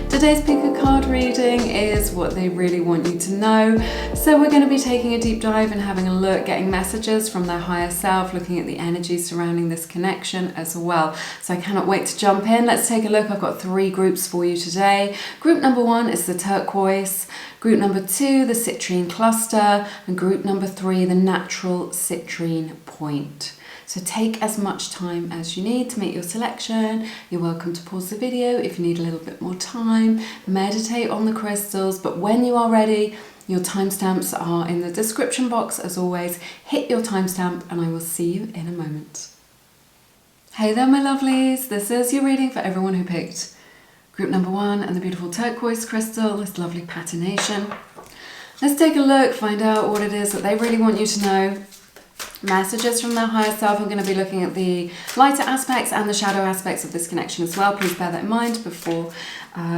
Today's pick a card reading is what they really want you to know. So we're going to be taking a deep dive and having a look, getting messages from their higher self, looking at the energy surrounding this connection as well. So I cannot wait to jump in. Let's take a look. I've got 3 groups for you today. Group number 1 is the turquoise. Group number 2, the citrine cluster. And group number 3, the natural citrine point. So take as much time as you need to make your selection. You're welcome to pause the video if you need a little bit more time. Meditate on the crystals, but when you are ready, your timestamps are in the description box as always. Hit your timestamp and I will see you in a moment. Hey there my lovelies, this is your reading for everyone who picked group number 1 and the beautiful turquoise crystal, this lovely patination. Let's take a look, find out what it is that they really want you to know. Messages from their higher self. I'm going to be looking at the lighter aspects and the shadow aspects of this connection as well. Please bear that in mind before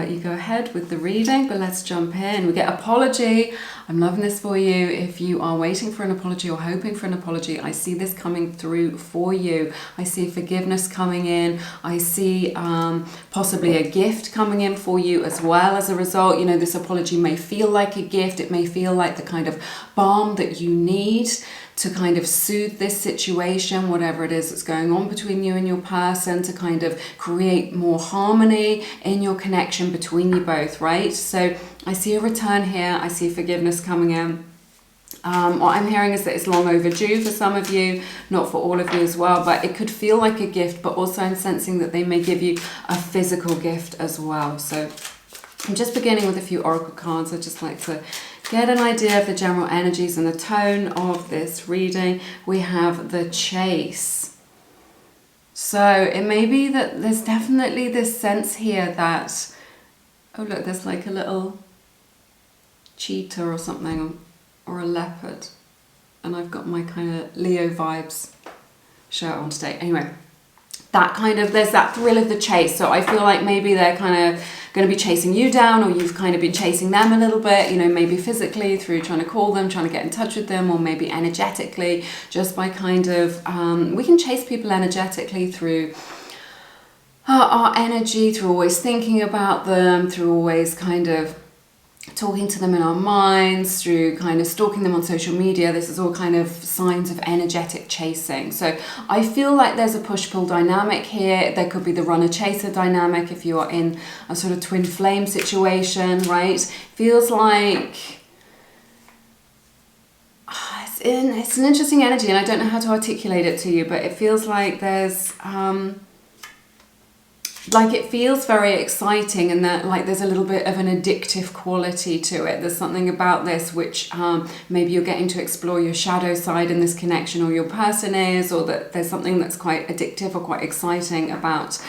you go ahead with the reading, but let's jump in. We get apology. I'm loving this for you. If you are waiting for an apology or hoping for an apology, I see this coming through for you. I see forgiveness coming in. I see possibly a gift coming in for you as well as a result. You know, this apology may feel like a gift. It may feel like the kind of balm that you need to kind of soothe this situation, whatever it is that's going on between you and your person, to kind of create more harmony in your connection between you both, right? So I see a return here. I see forgiveness coming in. What I'm hearing is that it's long overdue for some of you, not for all of you as well, but it could feel like a gift, but also I'm sensing that they may give you a physical gift as well. So I'm just beginning with a few oracle cards. I'd just like to get an idea of the general energies and the tone of this reading. We have the chase. So it may be that there's definitely this sense here that, oh look, there's like a little cheetah or something, or a leopard. And I've got my kind of Leo vibes shirt on today. Anyway, that kind of, there's that thrill of the chase. So I feel like maybe they're kind of going to be chasing you down, or you've kind of been chasing them a little bit, you know, maybe physically through trying to call them, trying to get in touch with them, or maybe energetically, just by kind of, we can chase people energetically through our energy, through always thinking about them, through always kind of talking to them in our minds, through kind of stalking them on social media. This is all kind of signs of energetic chasing. So I feel like there's a push-pull dynamic here. There could be the runner-chaser dynamic if you are in a sort of twin flame situation, right? Feels like it's an interesting energy, and I don't know how to articulate it to you, but it feels like there's like it feels very exciting, and that like there's a little bit of an addictive quality to it. There's something about this which maybe you're getting to explore your shadow side in this connection, or your person is, or that there's something that's quite addictive or quite exciting about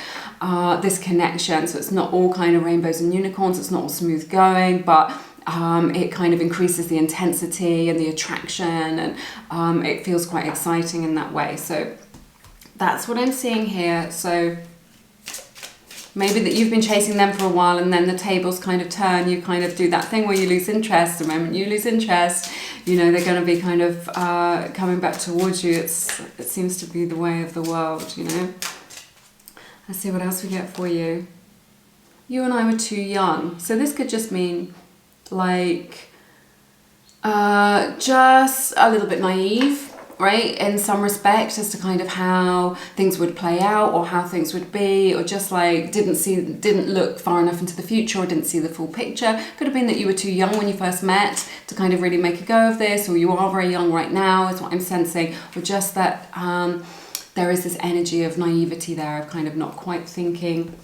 this connection. So it's not all kind of rainbows and unicorns, it's not all smooth going, but it kind of increases the intensity and the attraction, and it feels quite exciting in that way. So that's what I'm seeing here. So maybe that you've been chasing them for a while, and then the tables kind of turn. You kind of do that thing where you lose interest. The moment you lose interest, you know, they're going to be kind of coming back towards you. It seems to be the way of the world, you know. Let's see what else we get for you. You and I were too young. So this could just mean like just a little bit naive, right, in some respect, as to kind of how things would play out, or how things would be, or just like didn't look far enough into the future, or didn't see the full picture. Could have been that you were too young when you first met to kind of really make a go of this, or you are very young right now, is what I'm sensing, or just that there is this energy of naivety there, of kind of not quite thinking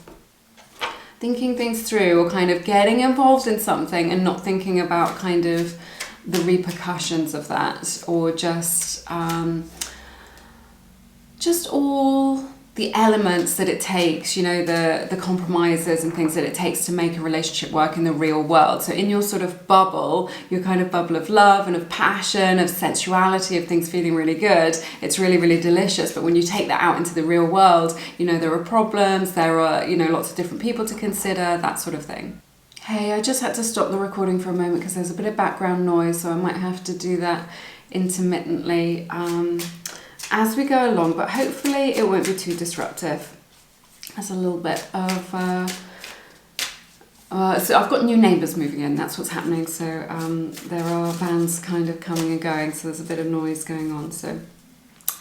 things through, or kind of getting involved in something and not thinking about kind of the repercussions of that, or just all the elements that it takes, you know, the compromises and things that it takes to make a relationship work in the real world. So in your sort of bubble, your kind of bubble of love and of passion, of sensuality, of things feeling really good, it's really, really delicious. But when you take that out into the real world, you know, there are problems, there are, you know, lots of different people to consider, that sort of thing. Hey, I just had to stop the recording for a moment because there's a bit of background noise, so I might have to do that intermittently as we go along, but hopefully it won't be too disruptive. There's a little bit of so I've got new neighbours moving in, that's what's happening. So there are vans kind of coming and going, so there's a bit of noise going on. So,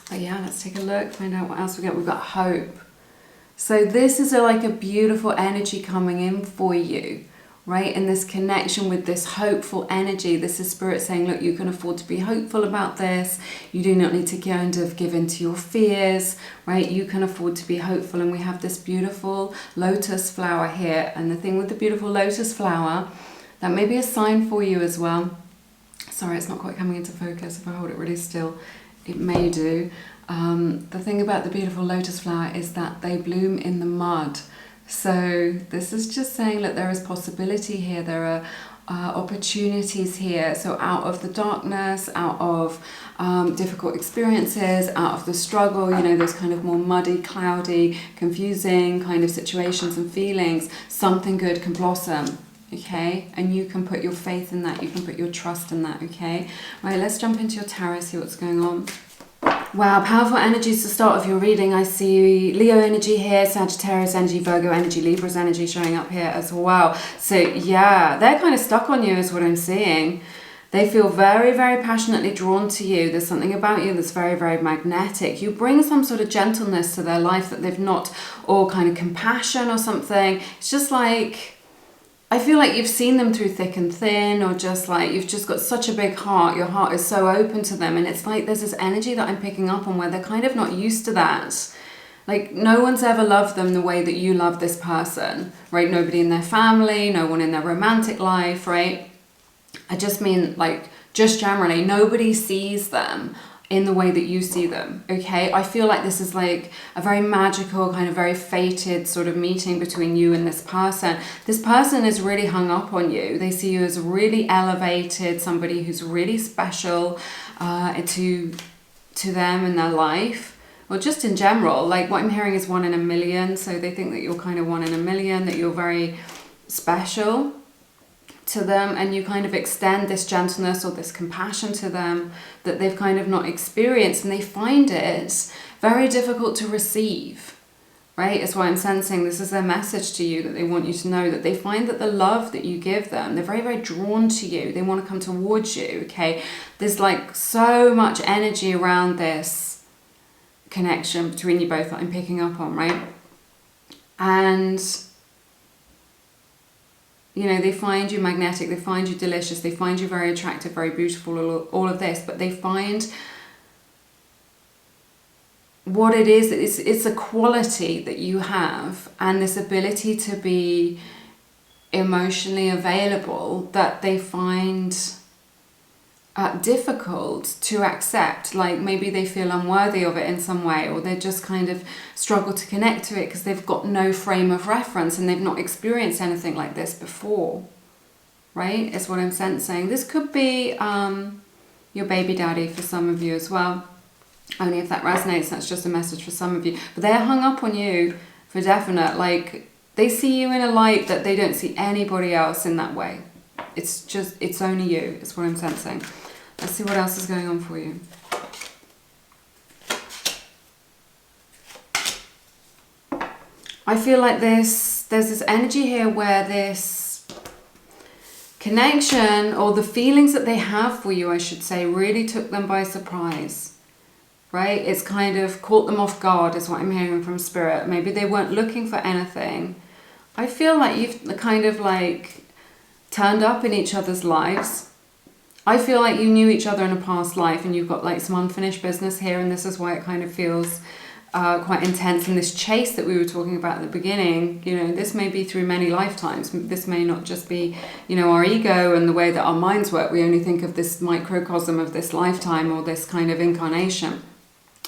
but yeah, let's take a look, find out what else we got. We've got hope. So this is like a beautiful energy coming in for you, right? And this connection with this hopeful energy, this is spirit saying, look, you can afford to be hopeful about this. You do not need to kind of give in to your fears, right? You can afford to be hopeful. And we have this beautiful lotus flower here. And the thing with the beautiful lotus flower, that may be a sign for you as well. Sorry, it's not quite coming into focus. If I hold it really still, it may do. The thing about the beautiful lotus flower is that they bloom in the mud. So this is just saying that there is possibility here, there are opportunities here. So out of the darkness, out of difficult experiences, out of the struggle, you know, those kind of more muddy, cloudy, confusing kind of situations and feelings, something good can blossom. Okay, and you can put your faith in that, you can put your trust in that. Okay, right, let's jump into your tarot, see what's going on. Wow, powerful energies to start off your reading. I see Leo energy here, Sagittarius energy, Virgo energy, Libra's energy showing up here as well. So yeah, they're kind of stuck on you is what I'm seeing. They feel very, very passionately drawn to you. There's something about you that's very, very magnetic. You bring some sort of gentleness to their life that they've not, or kind of compassion or something. It's just like, I feel like you've seen them through thick and thin, or just like you've just got such a big heart. Your heart is so open to them, and it's like there's this energy that I'm picking up on where they're kind of not used to that. Like no one's ever loved them the way that you love this person, right? Nobody in their family, no one in their romantic life, right? I just mean like just generally, nobody sees them in the way that you see them, okay? I feel like this is like a very magical, kind of very fated sort of meeting between you and this person. This person is really hung up on you. They see you as really elevated, somebody who's really special to them in their life. Well, just in general, like what I'm hearing is 1 in a million. So they think that you're kind of 1 in a million, that you're very special to them, and you kind of extend this gentleness or this compassion to them that they've kind of not experienced, and they find it very difficult to receive, right? It's why I'm sensing this is their message to you, that they want you to know that they find that the love that you give them, they're very, very drawn to you. They want to come towards you, okay? There's like so much energy around this connection between you both that I'm picking up on, right? And you know, they find you magnetic, they find you delicious, they find you very attractive, very beautiful, all of this, but they find what it is, it's a quality that you have, and this ability to be emotionally available that they find difficult to accept. Like maybe they feel unworthy of it in some way, or they just kind of struggle to connect to it because they've got no frame of reference and they've not experienced anything like this before, right? Is what I'm sensing. This could be your baby daddy for some of you as well. Only if that resonates, that's just a message for some of you. But they're hung up on you for definite. Like they see you in a light that they don't see anybody else in that way. It's only you, is what I'm sensing. Let's see what else is going on for you. I feel like there's this energy here where this connection, or the feelings that they have for you, I should say, really took them by surprise, right? It's kind of caught them off guard, is what I'm hearing from spirit. Maybe they weren't looking for anything. I feel like you've kind of like turned up in each other's lives. I feel like you knew each other in a past life, and you've got like some unfinished business here, and this is why it kind of feels quite intense. And this chase that we were talking about at the beginning, you know, this may be through many lifetimes. This may not just be, you know, our ego and the way that our minds work. We only think of this microcosm of this lifetime or this kind of incarnation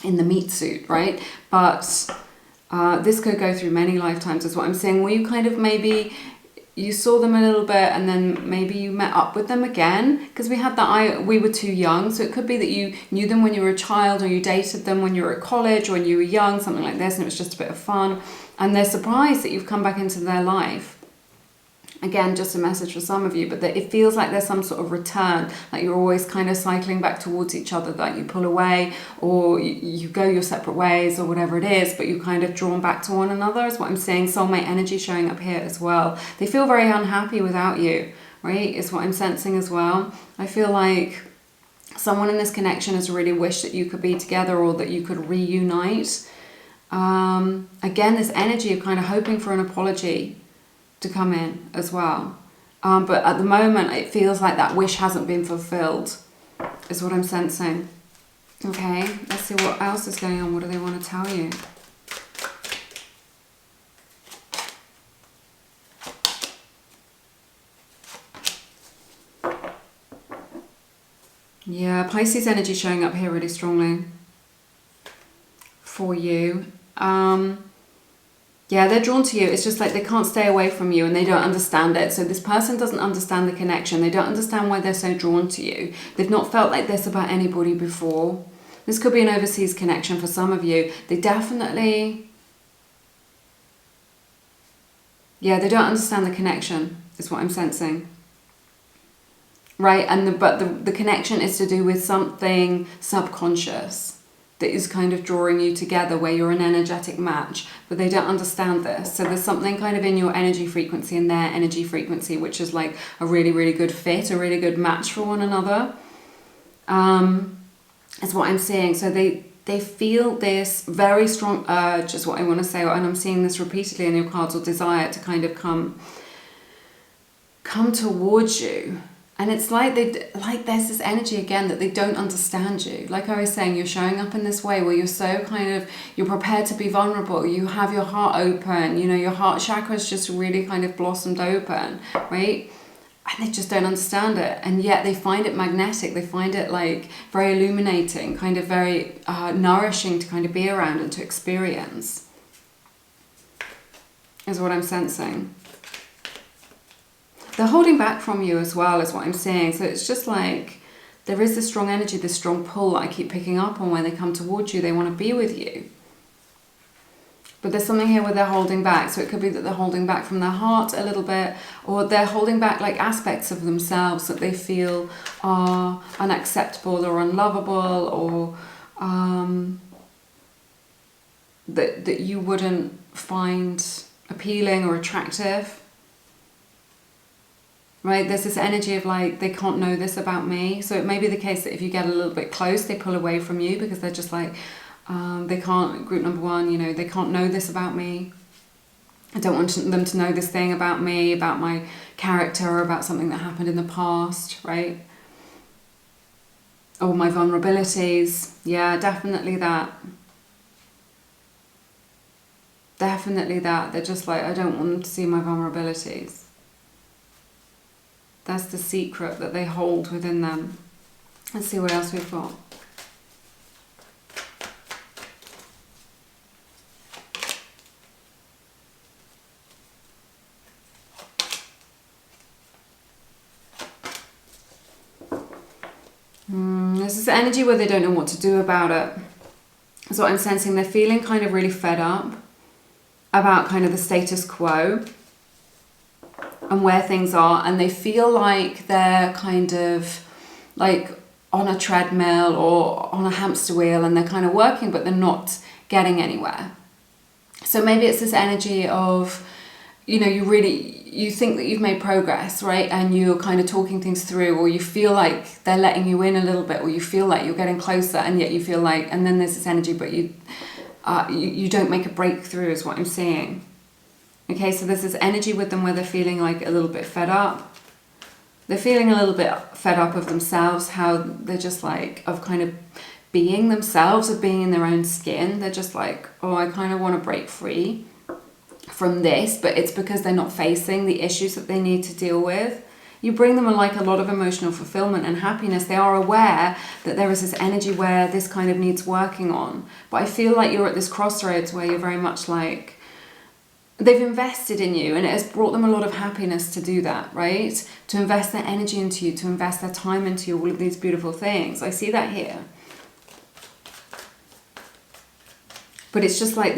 in the meat suit, right? But This could go through many lifetimes is what I'm saying, where you kind of maybe you saw them a little bit and then maybe you met up with them again, because we had that we were too young. So it could be that you knew them when you were a child, or you dated them when you were at college, or when you were young, something like this, and it was just a bit of fun, and they're surprised that you've come back into their life. Again, just a message for some of you, but that it feels like there's some sort of return, like you're always kind of cycling back towards each other, like you pull away or you go your separate ways or whatever it is, but you're kind of drawn back to one another is what I'm saying. Soulmate energy showing up here as well. They feel very unhappy without you, right, is what I'm sensing as well. I feel like someone in this connection has really wished that you could be together or that you could reunite. Again, this energy of kind of hoping for an apology to come in as well, but at the moment it feels like that wish hasn't been fulfilled is what I'm sensing. Okay, let's see what else is going on. What do they want to tell you? Yeah, Pisces energy showing up here really strongly for you. Yeah, they're drawn to you. It's just like they can't stay away from you and they don't understand it. So this person doesn't understand the connection. They don't understand why they're so drawn to you. They've not felt like this about anybody before. This could be an overseas connection for some of you. They definitely... Yeah, they don't understand the connection, is what I'm sensing. Right, and but the connection is to do with something subconscious that is kind of drawing you together, where you're an energetic match, but they don't understand this. So there's something kind of in your energy frequency and their energy frequency, which is like a really, really good fit, a really good match for one another. Is what I'm seeing. So they feel this very strong urge, is what I want to say, and I'm seeing this repeatedly in your cards, or desire to kind of come towards you. And it's like there's this energy again that they don't understand you. Like I was saying, you're showing up in this way where you're so kind of, you're prepared to be vulnerable. You have your heart open, you know, your heart chakra's just really kind of blossomed open, right? And they just don't understand it. And yet they find it magnetic. They find it like very illuminating, kind of very nourishing to kind of be around and to experience, is what I'm sensing. They're holding back from you as well, is what I'm seeing. So it's just like there is this strong energy, this strong pull that I keep picking up on when they come towards you. They want to be with you. But there's something here where they're holding back. So it could be that they're holding back from their heart a little bit, or they're holding back like aspects of themselves that they feel are unacceptable or unlovable, or that you wouldn't find appealing or attractive. Right, there's this energy of like, they can't know this about me. So it may be the case that if you get a little bit close, they pull away from you because they're just like, they can't, group number one, you know, they can't know this about me. I don't want them to know this thing about me, about my character, or about something that happened in the past, right? Or my vulnerabilities. Yeah, definitely that. Definitely that. They're just like, I don't want them to see my vulnerabilities. That's the secret that they hold within them. Let's see what else we've got. There's this energy where they don't know what to do about it. That's what I'm sensing. They're feeling kind of really fed up about kind of the status quo and where things are, and they feel like they're kind of like on a treadmill or on a hamster wheel, and they're kind of working but they're not getting anywhere. So maybe it's this energy of, you know, you think that you've made progress, right, and you're kind of talking things through, or you feel like they're letting you in a little bit, or you feel like you're getting closer, and yet you feel like, and then there's this energy but you don't make a breakthrough, is what I'm seeing. Okay, so there's this energy with them where they're feeling like a little bit fed up. They're feeling a little bit fed up of themselves, how they're just like, of kind of being themselves, of being in their own skin. They're just like, oh, I kind of want to break free from this, but it's because they're not facing the issues that they need to deal with. You bring them like a lot of emotional fulfillment and happiness. They are aware that there is this energy where this kind of needs working on. But I feel like you're at this crossroads where you're very much like, they've invested in you, and it has brought them a lot of happiness to do that, right? To invest their energy into you, to invest their time into you, all of these beautiful things. I see that here. But it's just like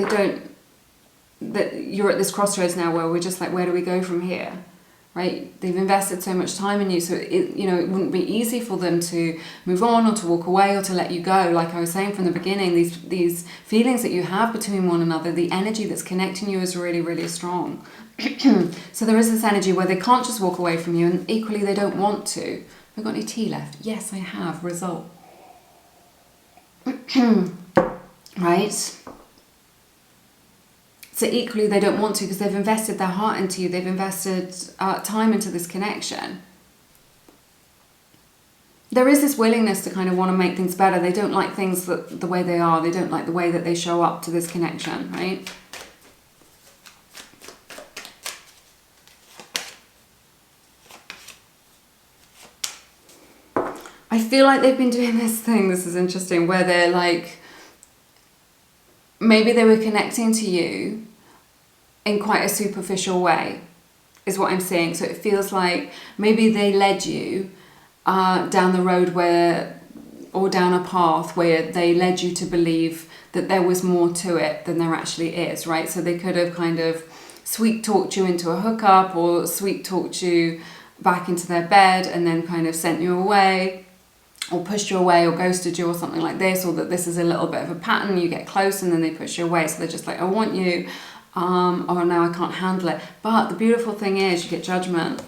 that you're at this crossroads now where we're just like, where do we go from here? Right? They've invested so much time in you, so it wouldn't be easy for them to move on or to walk away or to let you go. Like I was saying from the beginning, these feelings that you have between one another, the energy that's connecting you is really, really strong. So there is this energy where they can't just walk away from you, and equally they don't want to. Have I got any tea left? Yes, I have. Result. Right? So equally they don't want to, because they've invested their heart into you. They've invested time into this connection. There is this willingness to kind of want to make things better. They don't like things the way they are. They don't like the way that they show up to this connection, right? I feel like they've been doing this thing, this is interesting, where they're like, maybe they were connecting to you in quite a superficial way, is what I'm seeing. So it feels like maybe they led you down the road or down a path where they led you to believe that there was more to it than there actually is, right? So they could have kind of sweet talked you into a hookup, or sweet talked you back into their bed and then kind of sent you away, or pushed you away, or ghosted you, or something like this, or that this is a little bit of a pattern. You get close and then they push you away. So they're just like, I want you, oh no, I can't handle it. But the beautiful thing is you get judgment.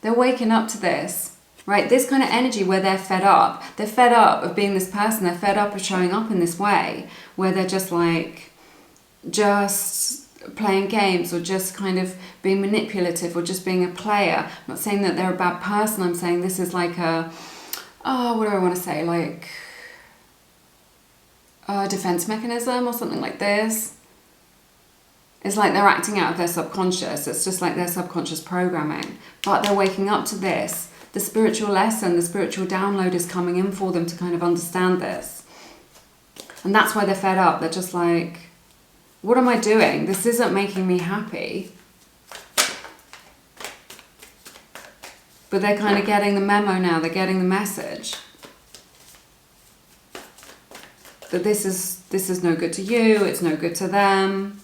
They're waking up to this, right? This kind of energy where they're fed up. They're fed up of being this person. They're fed up of showing up in this way where they're just like, just playing games, or just kind of being manipulative, or just being a player. I'm not saying that they're a bad person. I'm saying this is like what do I want to say? Like a defense mechanism or something like this. It's like they're acting out of their subconscious. It's just like their subconscious programming. But they're waking up to this. The spiritual lesson, the spiritual download is coming in for them to kind of understand this. And that's why they're fed up. They're just like, what am I doing? This isn't making me happy. But they're kind of getting the memo now. They're getting the message that this is no good to you. It's no good to them.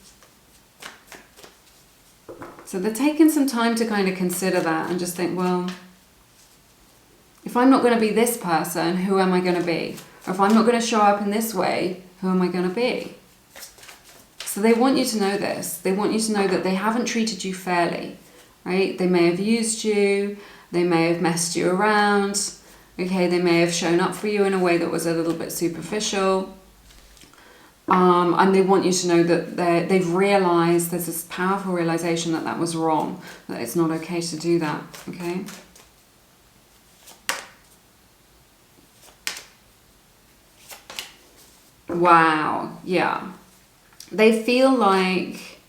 So they're taking some time to kind of consider that and just think, well, if I'm not going to be this person, who am I going to be? Or if I'm not going to show up in this way, who am I going to be? So they want you to know this. They want you to know that they haven't treated you fairly, right? They may have used you. They may have messed you around, okay? They may have shown up for you in a way that was a little bit superficial. And they want you to know that they've realised, there's this powerful realisation that was wrong, that it's not okay to do that, okay? Wow, yeah. They feel like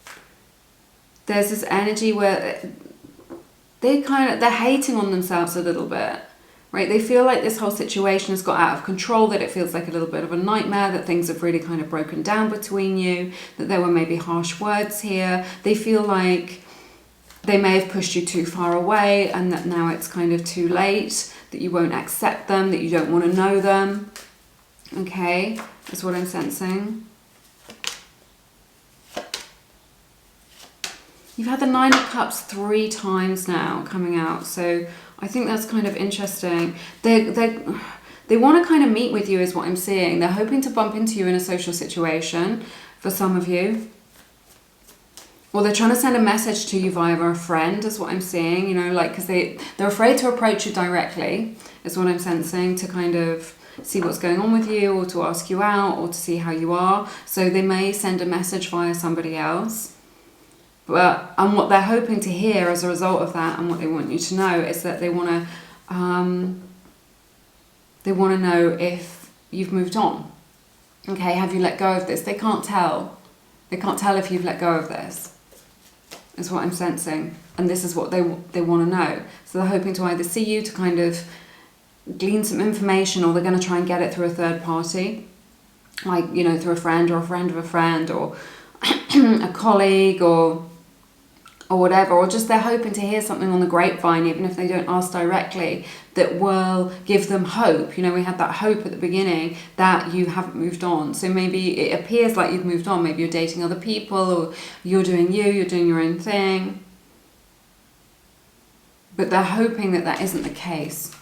there's this energy where they're hating on themselves a little bit, right? They feel like this whole situation has got out of control, that it feels like a little bit of a nightmare, that things have really kind of broken down between you, that there were maybe harsh words here. They feel like they may have pushed you too far away, and that now it's kind of too late, that you won't accept them, that you don't want to know them. Okay, that's what I'm sensing. You've had the Nine of Cups 3 times now coming out, so I think that's kind of interesting. They want to kind of meet with you is what I'm seeing. They're hoping to bump into you in a social situation for some of you. Or they're trying to send a message to you via a friend is what I'm seeing, you know, like, because they're afraid to approach you directly is what I'm sensing, to kind of see what's going on with you, or to ask you out, or to see how you are. So they may send a message via somebody else. And what they're hoping to hear as a result of that, and what they want you to know, is that they want to know if you've moved on. Okay, have you let go of this? They can't tell. They can't tell if you've let go of this, is what I'm sensing. And this is what they want to know. So they're hoping to either see you to kind of glean some information, or they're going to try and get it through a third party, like, you know, through a friend or a friend of a friend, or a colleague, or whatever, or just they're hoping to hear something on the grapevine, even if they don't ask directly, that will give them hope. You know, we had that hope at the beginning that you haven't moved on. So maybe it appears like you've moved on. Maybe you're dating other people, or you're doing your own thing. But they're hoping that that isn't the case.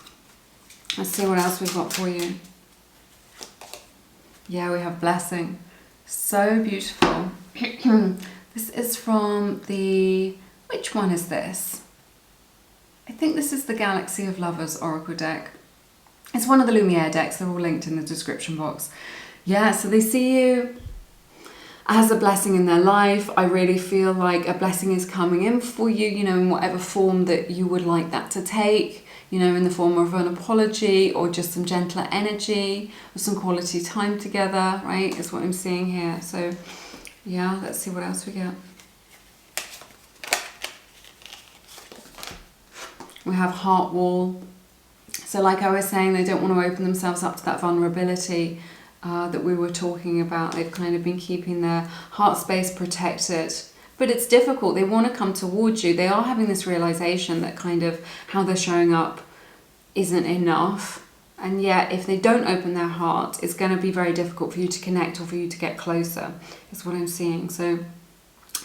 Let's see what else we've got for you. Yeah, we have blessing. So beautiful. This is from the... Which one is this? I think this is the Galaxy of Lovers Oracle deck. It's one of the Lumiere decks. They're all linked in the description box. Yeah, so they see you as a blessing in their life. I really feel like a blessing is coming in for you, you know, in whatever form that you would like that to take. You know, in the form of an apology, or just some gentler energy, or some quality time together, right? Is what I'm seeing here. So, yeah, let's see what else we get. We have heart wall. So like I was saying, they don't want to open themselves up to that vulnerability that we were talking about. They've kind of been keeping their heart space protected. But it's difficult. They want to come towards you. They are having this realization that kind of how they're showing up isn't enough. And yet, if they don't open their heart, it's going to be very difficult for you to connect, or for you to get closer, is what I'm seeing. So,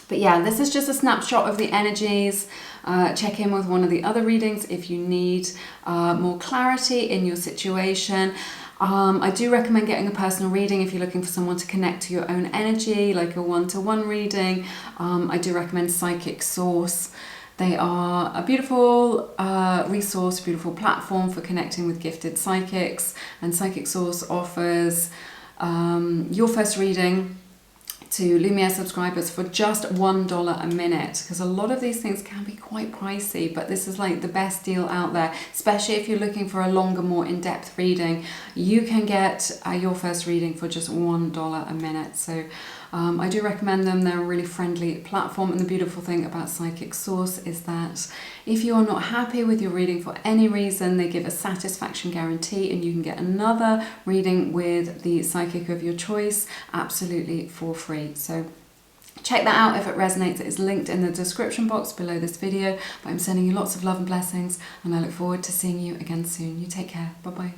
but yeah, this is just a snapshot of the energies. Check in with one of the other readings if you need more clarity in your situation. I do recommend getting a personal reading if you're looking for someone to connect to your own energy, like a one-to-one reading. I do recommend Psychic Source. They are a beautiful resource, beautiful platform for connecting with gifted psychics. And Psychic Source offers your first reading to Lumiere subscribers for just $1 a minute, because a lot of these things can be quite pricey, but this is like the best deal out there, especially if you're looking for a longer, more in-depth reading. You can get your first reading for just $1 a minute. So I do recommend them. They're a really friendly platform, and the beautiful thing about Psychic Source is that if you are not happy with your reading for any reason, they give a satisfaction guarantee, and you can get another reading with the psychic of your choice absolutely for free. So check that out if it resonates. It is linked in the description box below this video. But I'm sending you lots of love and blessings, and I look forward to seeing you again soon. You take care. Bye-bye.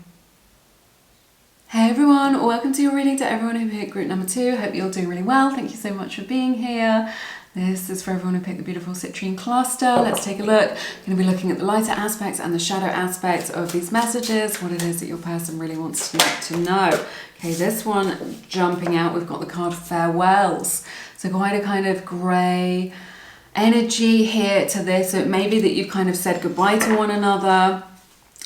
Hey everyone, welcome to your reading. To everyone who picked group number 2, hope you're doing really well. Thank you so much for being here. This is for everyone who picked the beautiful citrine cluster. Let's take a look. I'm going to be looking at the lighter aspects and the shadow aspects of these messages, what it is that your person really wants to know. Okay, this one jumping out, we've got the card Farewells. So quite a kind of grey energy here to this. So it may be that you've kind of said goodbye to one another,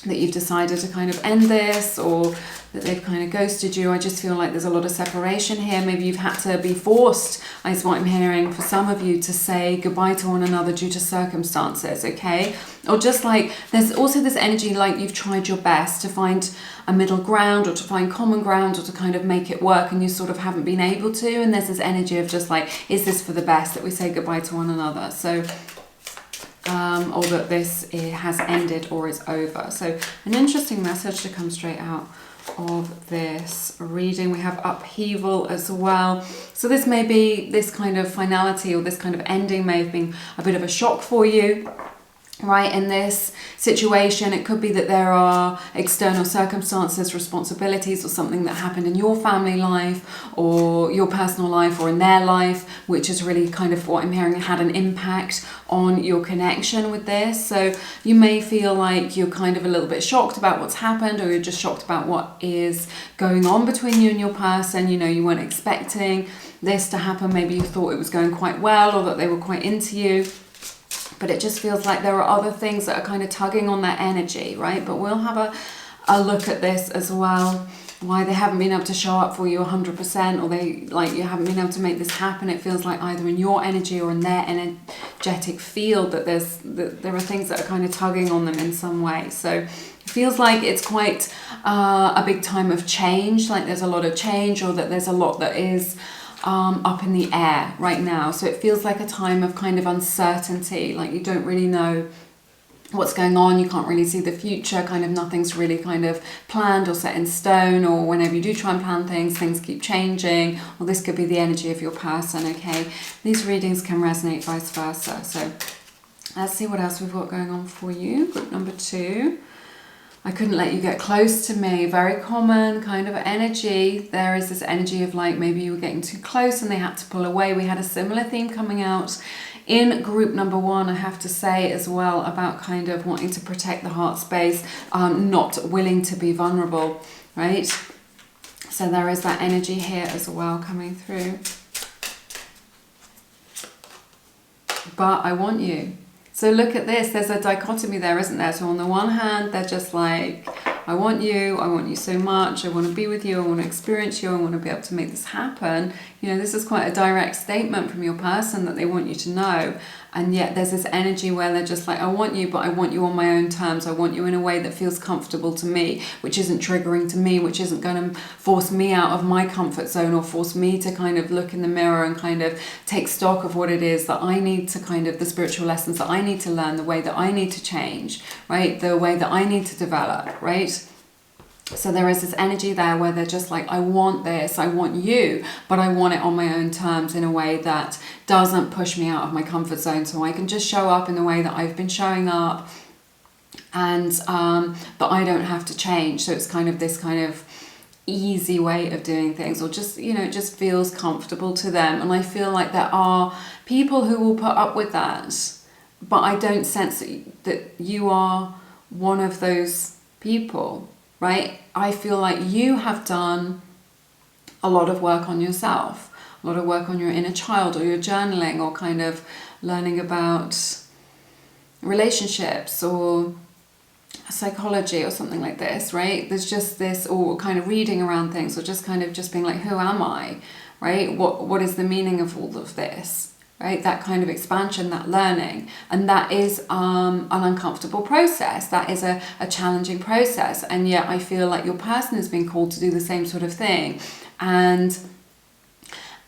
that you've decided to kind of end this, or that they've kind of ghosted you. I just feel like there's a lot of separation here. Maybe you've had to be forced, is what I'm hearing for some of you, to say goodbye to one another due to circumstances, okay? Or just like, there's also this energy like you've tried your best to find a middle ground, or to find common ground, or to kind of make it work, and you sort of haven't been able to. And there's this energy of just like, is this for the best that we say goodbye to one another? So or that this has ended or is over. So an interesting message to come straight out of this reading. We have upheaval as well. So this may be, this kind of finality or this kind of ending may have been a bit of a shock for you. Right, in this situation, it could be that there are external circumstances, responsibilities, or something that happened in your family life or your personal life or in their life, which is really kind of what I'm hearing had an impact on your connection with this. So you may feel like you're kind of a little bit shocked about what's happened, or you're just shocked about what is going on between you and your person. You know, you weren't expecting this to happen. Maybe you thought it was going quite well, or that they were quite into you. But it just feels like there are other things that are kind of tugging on that energy, right? But we'll have a look at this as well, why they haven't been able to show up for you 100%, or they like you haven't been able to make this happen. It feels like either in your energy or in their energetic field that there are things that are kind of tugging on them in some way. So it feels like it's quite a big time of change, like there's a lot of change, or that there's a lot that is up in the air right now. So it feels like a time of kind of uncertainty, like you don't really know what's going on, you can't really see the future, kind of nothing's really kind of planned or set in stone, or whenever you do try and plan things, things keep changing, or this could be the energy of your person, okay? These readings can resonate vice versa. So let's see what else we've got going on for you. Group number 2. I couldn't let you get close to me. Very common kind of energy. There is this energy of like maybe you were getting too close and they had to pull away. We had a similar theme coming out in group number 1, I have to say as well, about kind of wanting to protect the heart space, not willing to be vulnerable, right? So there is that energy here as well coming through. But I want you. So look at this, there's a dichotomy there, isn't there? So on the one hand, they're just like, I want you so much, I want to be with you, I want to experience you, I want to be able to make this happen. You know, this is quite a direct statement from your person that they want you to know. And yet there's this energy where they're just like, I want you, but I want you on my own terms. I want you in a way that feels comfortable to me, which isn't triggering to me, which isn't going to force me out of my comfort zone or force me to kind of look in the mirror and kind of take stock of what it is that I need to kind of, the spiritual lessons that I need to learn, the way that I need to change, right? The way that I need to develop, right? So there is this energy there where they're just like, I want this, I want you, but I want it on my own terms in a way that doesn't push me out of my comfort zone, so I can just show up in the way that I've been showing up, and that I don't have to change. So it's kind of this kind of easy way of doing things, or just, you know, it just feels comfortable to them. And I feel like there are people who will put up with that, but I don't sense that you are one of those people, right? I feel like you have done a lot of work on yourself, a lot of work on your inner child, or your journaling, or kind of learning about relationships or psychology or something like this, right? There's just this, or kind of reading around things, or just kind of just being like, who am I, right? What is the meaning of all of this? Right, that kind of expansion, that learning, and that is an uncomfortable process. That is a challenging process, and yet I feel like your person has been called to do the same sort of thing, and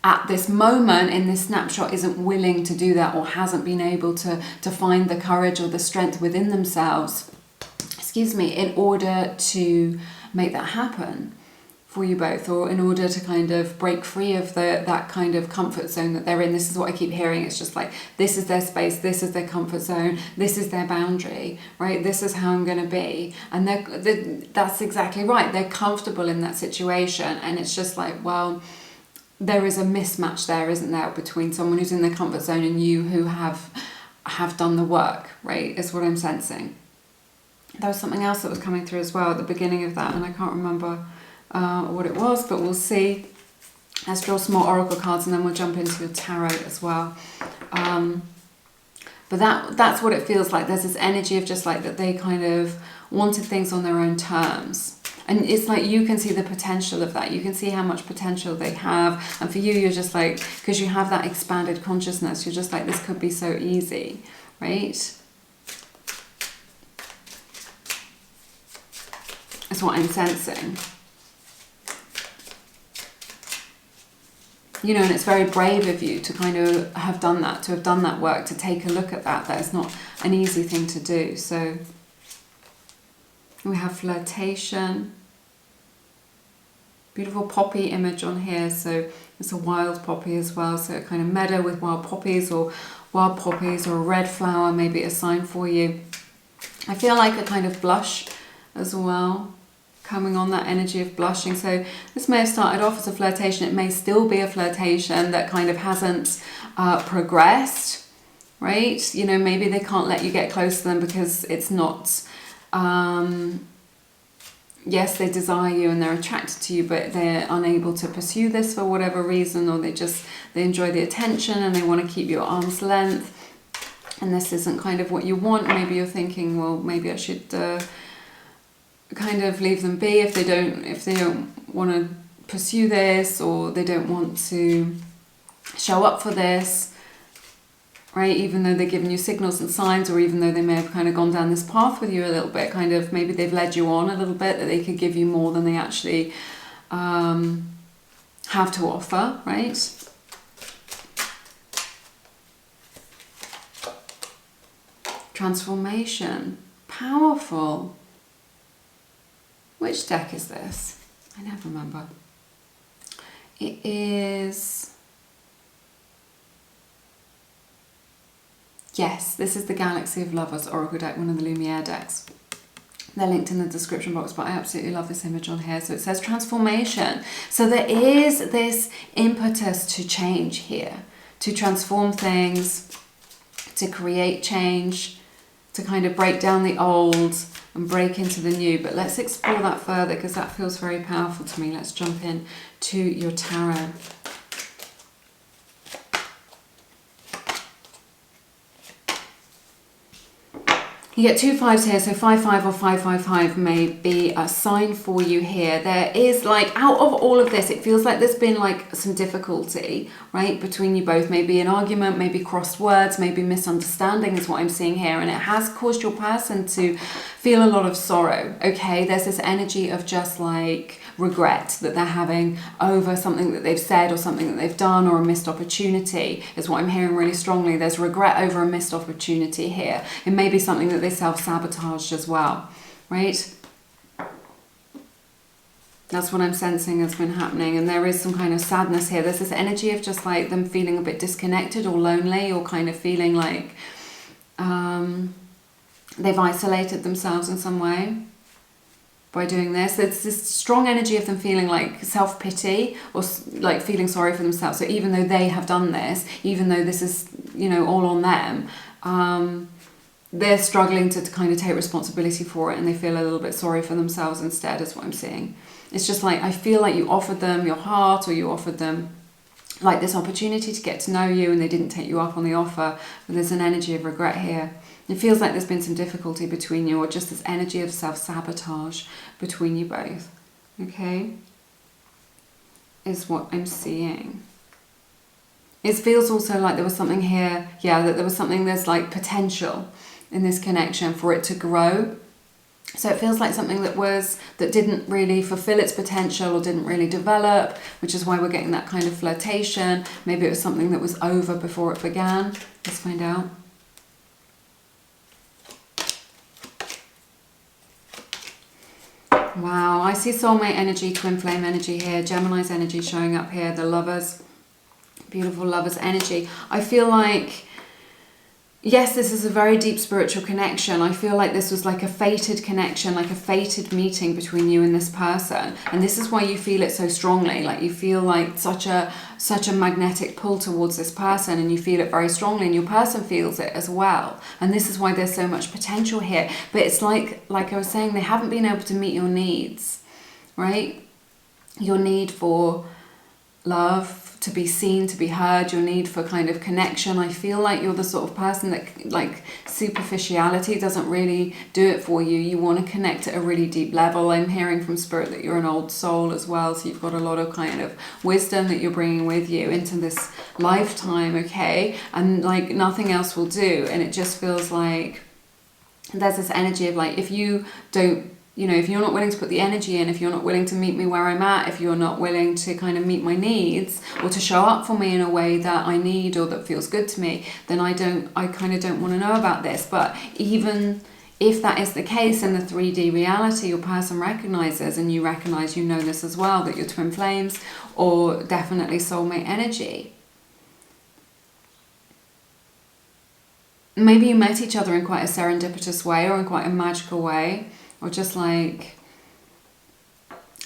at this moment in this snapshot isn't willing to do that, or hasn't been able to find the courage or the strength within themselves, in order to make that happen for you both, or in order to kind of break free of that kind of comfort zone that they're in. This is what I keep hearing. It's just like, this is their space, this is their comfort zone, this is their boundary, right? This is how I'm going to be. And that's exactly right. They're comfortable in that situation. And it's just like, well, there is a mismatch there, isn't there, between someone who's in their comfort zone and you who have done the work, right? Is what I'm sensing. There was something else that was coming through as well at the beginning of that, and I can't remember what it was, but we'll see. Let's draw some more oracle cards, and then we'll jump into your tarot as well. But that's what it feels like. There's this energy of just like that they kind of wanted things on their own terms. And it's like you can see the potential of that. You can see how much potential they have. And for you, you're just like, because you have that expanded consciousness, you're just like, this could be so easy, right? That's what I'm sensing. You know, and it's very brave of you to kind of have done that, to have done that work, to take a look at that. That is not an easy thing to do. So we have flirtation. Beautiful poppy image on here. So it's a wild poppy as well. So kind of meadow with wild poppies, or a red flower, maybe a sign for you. I feel like a kind of blush as well, coming on, that energy of blushing. So this may have started off as a flirtation. It may still be a flirtation that kind of hasn't progressed, right? You know, maybe they can't let you get close to them because it's not, yes, they desire you and they're attracted to you, but they're unable to pursue this for whatever reason, or they enjoy the attention and they want to keep you at arm's length, and this isn't kind of what you want. Maybe you're thinking, well, maybe I should kind of leave them be if they don't want to pursue this, or they don't want to show up for this, right? Even though they're giving you signals and signs, or even though they may have kind of gone down this path with you a little bit, kind of maybe they've led you on a little bit, that they could give you more than they actually have to offer, right? Transformation. Powerful. Which deck is this? I never remember. It is... Yes, this is the Galaxy of Lovers Oracle deck, one of the Lumiere decks. They're linked in the description box, but I absolutely love this image on here. So it says transformation. So there is this impetus to change here, to transform things, to create change, to kind of break down the old and break into the new. But let's explore that further because that feels very powerful to me. Let's jump in to your tarot. You get 2 5s here, so 5-5 or 5-5-5 may be a sign for you here. There is like, out of all of this, it feels like there's been like some difficulty, right, between you both. Maybe an argument, maybe crossed words, maybe misunderstanding is what I'm seeing here. And it has caused your person to feel a lot of sorrow, okay? There's this energy of just like regret that they're having over something that they've said or something that they've done, or a missed opportunity is what I'm hearing really strongly. There's regret over a missed opportunity here. It may be something that they self-sabotaged as well, right? That's what I'm sensing has been happening. And there is some kind of sadness here. There's this energy of just like them feeling a bit disconnected or lonely, or kind of feeling like they've isolated themselves in some way by doing this. There's this strong energy of them feeling like self-pity or like feeling sorry for themselves. So even though they have done this, even though this is, you know, all on them, they're struggling to kind of take responsibility for it, and they feel a little bit sorry for themselves instead, is what I'm seeing. It's just like, I feel like you offered them your heart, or you offered them like this opportunity to get to know you, and they didn't take you up on the offer. But there's an energy of regret here. It feels like there's been some difficulty between you, or just this energy of self-sabotage between you both, okay? Is what I'm seeing. It feels also like there was something here, yeah, that there was something, there's like potential in this connection for it to grow. So it feels like something that didn't really fulfill its potential or didn't really develop, which is why we're getting that kind of flirtation. Maybe it was something that was over before it began. Let's find out. Wow, I see soulmate energy, twin flame energy here, Gemini's energy showing up here, the lovers, beautiful lovers energy. I feel like, yes, this is a very deep spiritual connection. I feel like this was like a fated connection, like a fated meeting between you and this person. And this is why you feel it so strongly. Like you feel like such a magnetic pull towards this person, and you feel it very strongly, and your person feels it as well. And this is why there's so much potential here. But it's like I was saying, they haven't been able to meet your needs, right? Your need for love, to be seen, to be heard, your need for kind of connection. I feel like you're the sort of person that like superficiality doesn't really do it for you. You want to connect at a really deep level. I'm hearing from spirit that you're an old soul as well, so you've got a lot of kind of wisdom that you're bringing with you into this lifetime, okay? And like nothing else will do. And it just feels like there's this energy of like, if you don't, you know, if you're not willing to put the energy in, if you're not willing to meet me where I'm at, if you're not willing to kind of meet my needs or to show up for me in a way that I need or that feels good to me, then I kind of don't want to know about this. But even if that is the case in the 3D reality, your person recognizes, and you recognize, you know this as well, that you're twin flames or definitely soulmate energy. Maybe you met each other in quite a serendipitous way or in quite a magical way. Or just like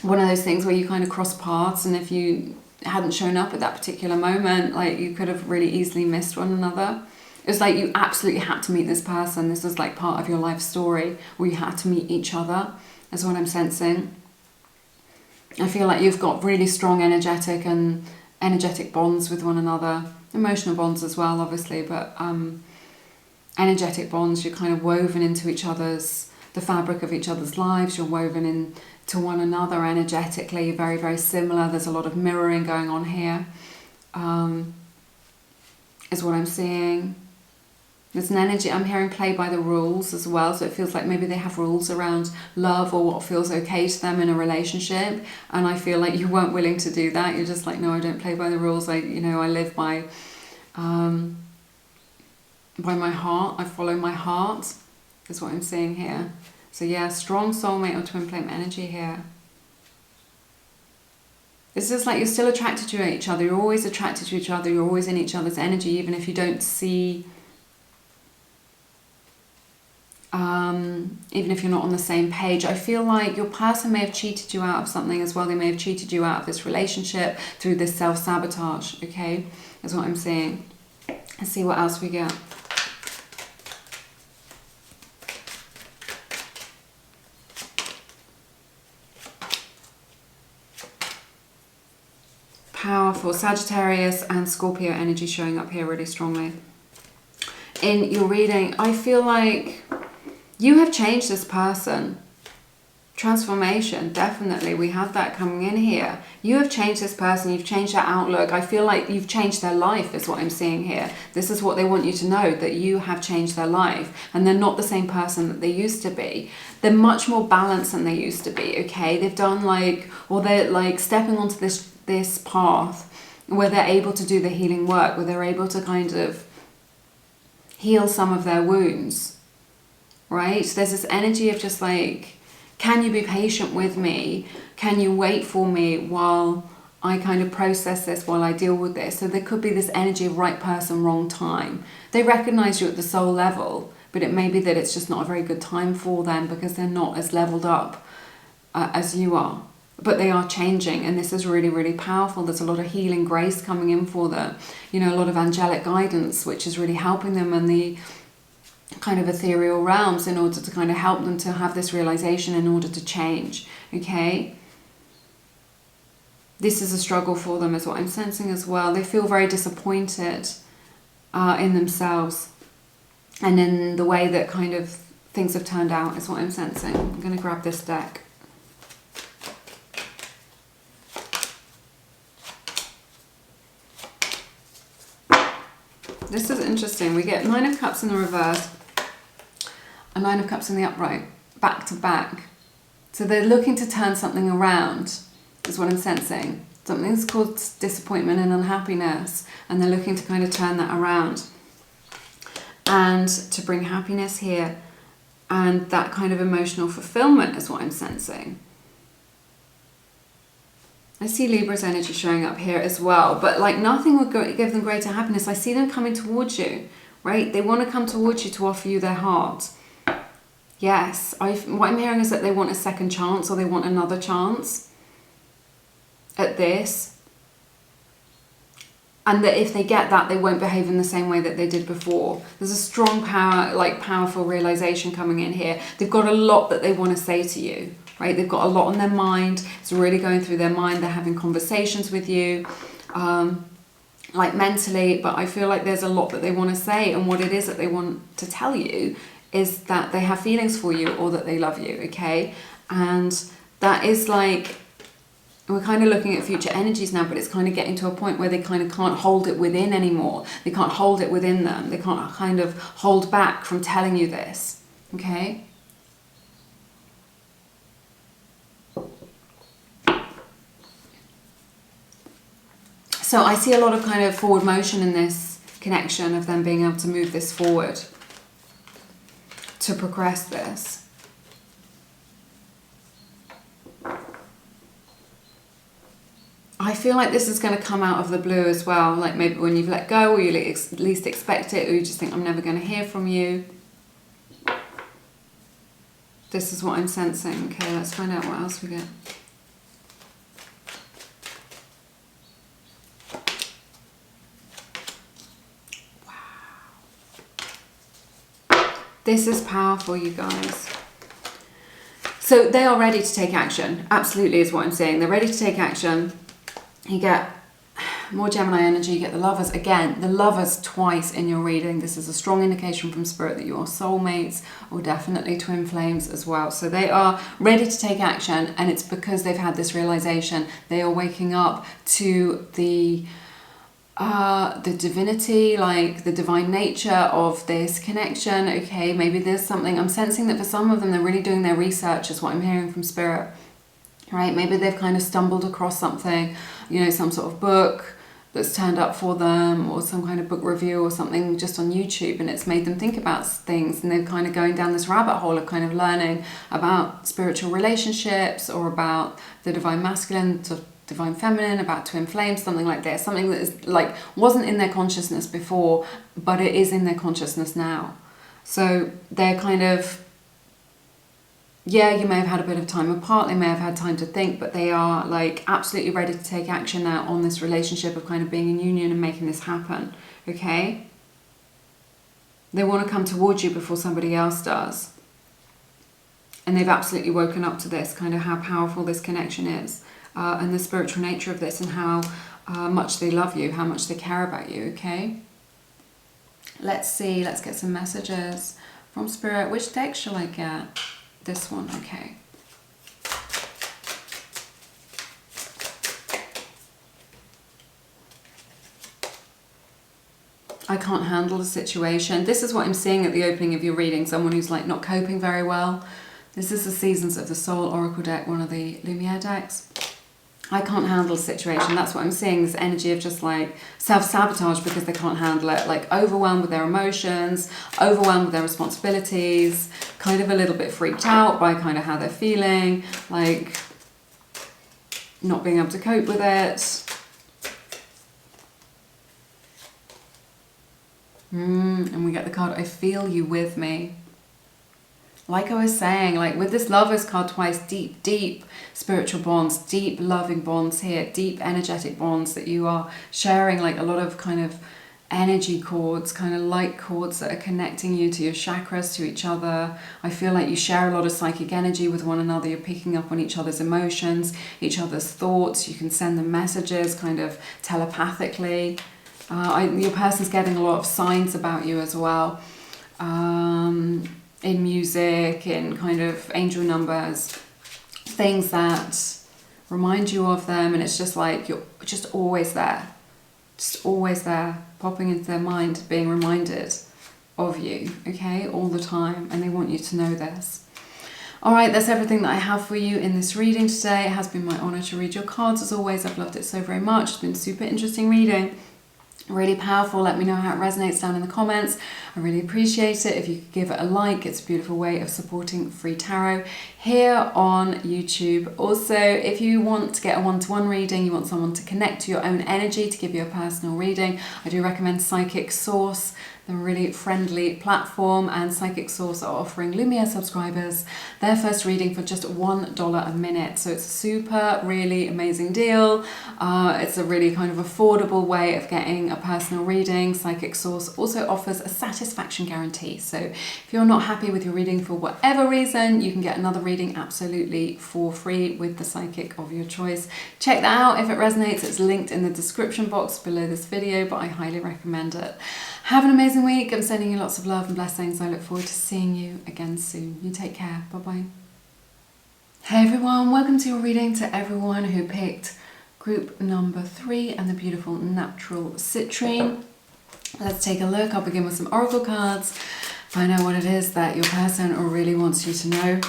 one of those things where you kind of cross paths, and if you hadn't shown up at that particular moment, like you could have really easily missed one another. It was like you absolutely had to meet this person. This was like part of your life story where you had to meet each other, is what I'm sensing. I feel like you've got really strong energetic bonds with one another. Emotional bonds as well, obviously, but energetic bonds. You're kind of woven into each other's, the fabric of each other's lives. You're woven into one another energetically, very, very similar. There's a lot of mirroring going on here, is what I'm seeing. There's an energy, I'm hearing play by the rules as well, so it feels like maybe they have rules around love or what feels okay to them in a relationship, and I feel like you weren't willing to do that. You're just like, no, I don't play by the rules. I live by my heart. I follow my heart, is what I'm seeing here. So yeah, strong soulmate or twin flame energy here. It's just like you're still attracted to each other. You're always attracted to each other. You're always in each other's energy, even if you don't see... even if you're not on the same page. I feel like your person may have cheated you out of something as well. They may have cheated you out of this relationship through this self-sabotage, okay? That's what I'm seeing. Let's see what else we get. Powerful. Sagittarius and Scorpio energy showing up here really strongly. In your reading, I feel like you have changed this person. Transformation, definitely. We have that coming in here. You have changed this person. You've changed their outlook. I feel like you've changed their life is what I'm seeing here. This is what they want you to know, that you have changed their life. And they're not the same person that they used to be. They're much more balanced than they used to be, okay? They've done they're like stepping onto this path where they're able to do the healing work, where they're able to kind of heal some of their wounds. Right? There's this energy of just like, can you be patient with me? Can you wait for me while I kind of process this, while I deal with this? So there could be this energy of right person, wrong time. They recognize you at the soul level, but it may be that it's just not a very good time for them because they're not as leveled up as you are. But they are changing, and this is really, really powerful. There's a lot of healing grace coming in for them. A lot of angelic guidance, which is really helping them in the kind of ethereal realms in order to kind of help them to have this realization in order to change, okay? This is a struggle for them is what I'm sensing as well. They feel very disappointed in themselves and in the way that kind of things have turned out is what I'm sensing. I'm going to grab this deck. This is interesting. We get 9 of Cups in the reverse, a 9 of Cups in the upright, back to back. So they're looking to turn something around, is what I'm sensing. Something's caused disappointment and unhappiness, and they're looking to kind of turn that around. And to bring happiness here, and that kind of emotional fulfillment is what I'm sensing. I see Libra's energy showing up here as well, but like nothing would give them greater happiness. I see them coming towards you, right? They want to come towards you to offer you their heart. Yes, what I'm hearing is that they want a second chance, or they want another chance at this. And that if they get that, they won't behave in the same way that they did before. There's a strong powerful realization coming in here. They've got a lot that they want to say to you. Right, they've got a lot on their mind. It's really going through their mind. They're having conversations with you, like mentally. But I feel like there's a lot that they want to say, and what it is that they want to tell you is that they have feelings for you or that they love you. Okay, and that is like, we're kind of looking at future energies now, but it's kind of getting to a point where they kind of can't hold it within anymore. They can't hold it within them. They can't kind of hold back from telling you this. Okay. So I see a lot of kind of forward motion in this connection of them being able to move this forward, to progress this. I feel like this is going to come out of the blue as well, like maybe when you've let go, or you least expect it, or you just think, I'm never going to hear from you. This is what I'm sensing. Okay, let's find out what else we get. This is powerful, you guys. So they are ready to take action. Absolutely is what I'm saying. They're ready to take action. You get more Gemini energy. You get the Lovers. Again, the Lovers twice in your reading. This is a strong indication from Spirit that you are soulmates, or definitely twin flames as well. So they are ready to take action, and it's because they've had this realization. They are waking up to the the divinity, like the divine nature of this connection. Okay, maybe there's something, I'm sensing that for some of them they're really doing their research, is what I'm hearing from Spirit. Right, maybe they've kind of stumbled across something, you know, some sort of book that's turned up for them, or some kind of book review or something just on YouTube, and it's made them think about things, and they're kind of going down this rabbit hole of kind of learning about spiritual relationships, or about the divine masculine to divine feminine, about twin flames, something like this, something that is like wasn't in their consciousness before, but it is in their consciousness now. So they're kind of, yeah, you may have had a bit of time apart, they may have had time to think, but they are like absolutely ready to take action now on this relationship of kind of being in union and making this happen, okay? They want to come towards you before somebody else does. And they've absolutely woken up to this, kind of how powerful this connection is, and the spiritual nature of this, and how much they love you, how much they care about you, okay? Let's see, let's get some messages from Spirit. Which deck shall I get? This one, okay. I can't handle the situation. This is what I'm seeing at the opening of your reading. Someone who's like not coping very well. This is the Seasons of the Soul Oracle deck, one of the Lumiere decks. I can't handle the situation. That's what I'm seeing, this energy of just like self-sabotage because they can't handle it, like overwhelmed with their emotions, overwhelmed with their responsibilities, kind of a little bit freaked out by kind of how they're feeling, like not being able to cope with it. And we get the card, I feel you with me. Like I was saying, like with this Lovers card twice, deep, deep spiritual bonds, deep loving bonds here, deep energetic bonds that you are sharing, like a lot of kind of energy cords, kind of light cords that are connecting you to your chakras, to each other. I feel like you share a lot of psychic energy with one another. You're picking up on each other's emotions, each other's thoughts. You can send them messages kind of telepathically. Your person's getting a lot of signs about you as well. In music, in kind of angel numbers, things that remind you of them, and it's just like you're just always there, popping into their mind, being reminded of you, okay, all the time, and they want you to know this. All right, that's everything that I have for you in this reading today. It has been my honor to read your cards as always. I've loved it so very much. It's been super interesting reading. Really powerful. Let me know how it resonates down in the comments. I really appreciate it if you could give it a like. It's a beautiful way of supporting free tarot here on YouTube. Also, if you want to get a one-to-one reading, you want someone to connect to your own energy, to give you a personal reading, I do recommend Psychic Source. They're a really friendly platform, and Psychic Source are offering Lumiere subscribers their first reading for just $1 a minute. So it's a super, really amazing deal. It's a really kind of affordable way of getting a personal reading. Psychic Source also offers a satisfaction guarantee. So if you're not happy with your reading for whatever reason, you can get another reading absolutely for free with the psychic of your choice. Check that out if it resonates. It's linked in the description box below this video, but I highly recommend it. Have an amazing week. I'm sending you lots of love and blessings. I look forward to seeing you again soon. You take care. Bye-bye. Hey everyone, welcome to your reading. To everyone who picked group number 3 and the beautiful natural citrine. Let's take a look. I'll begin with some oracle cards. Find out what it is that your person really wants you to know.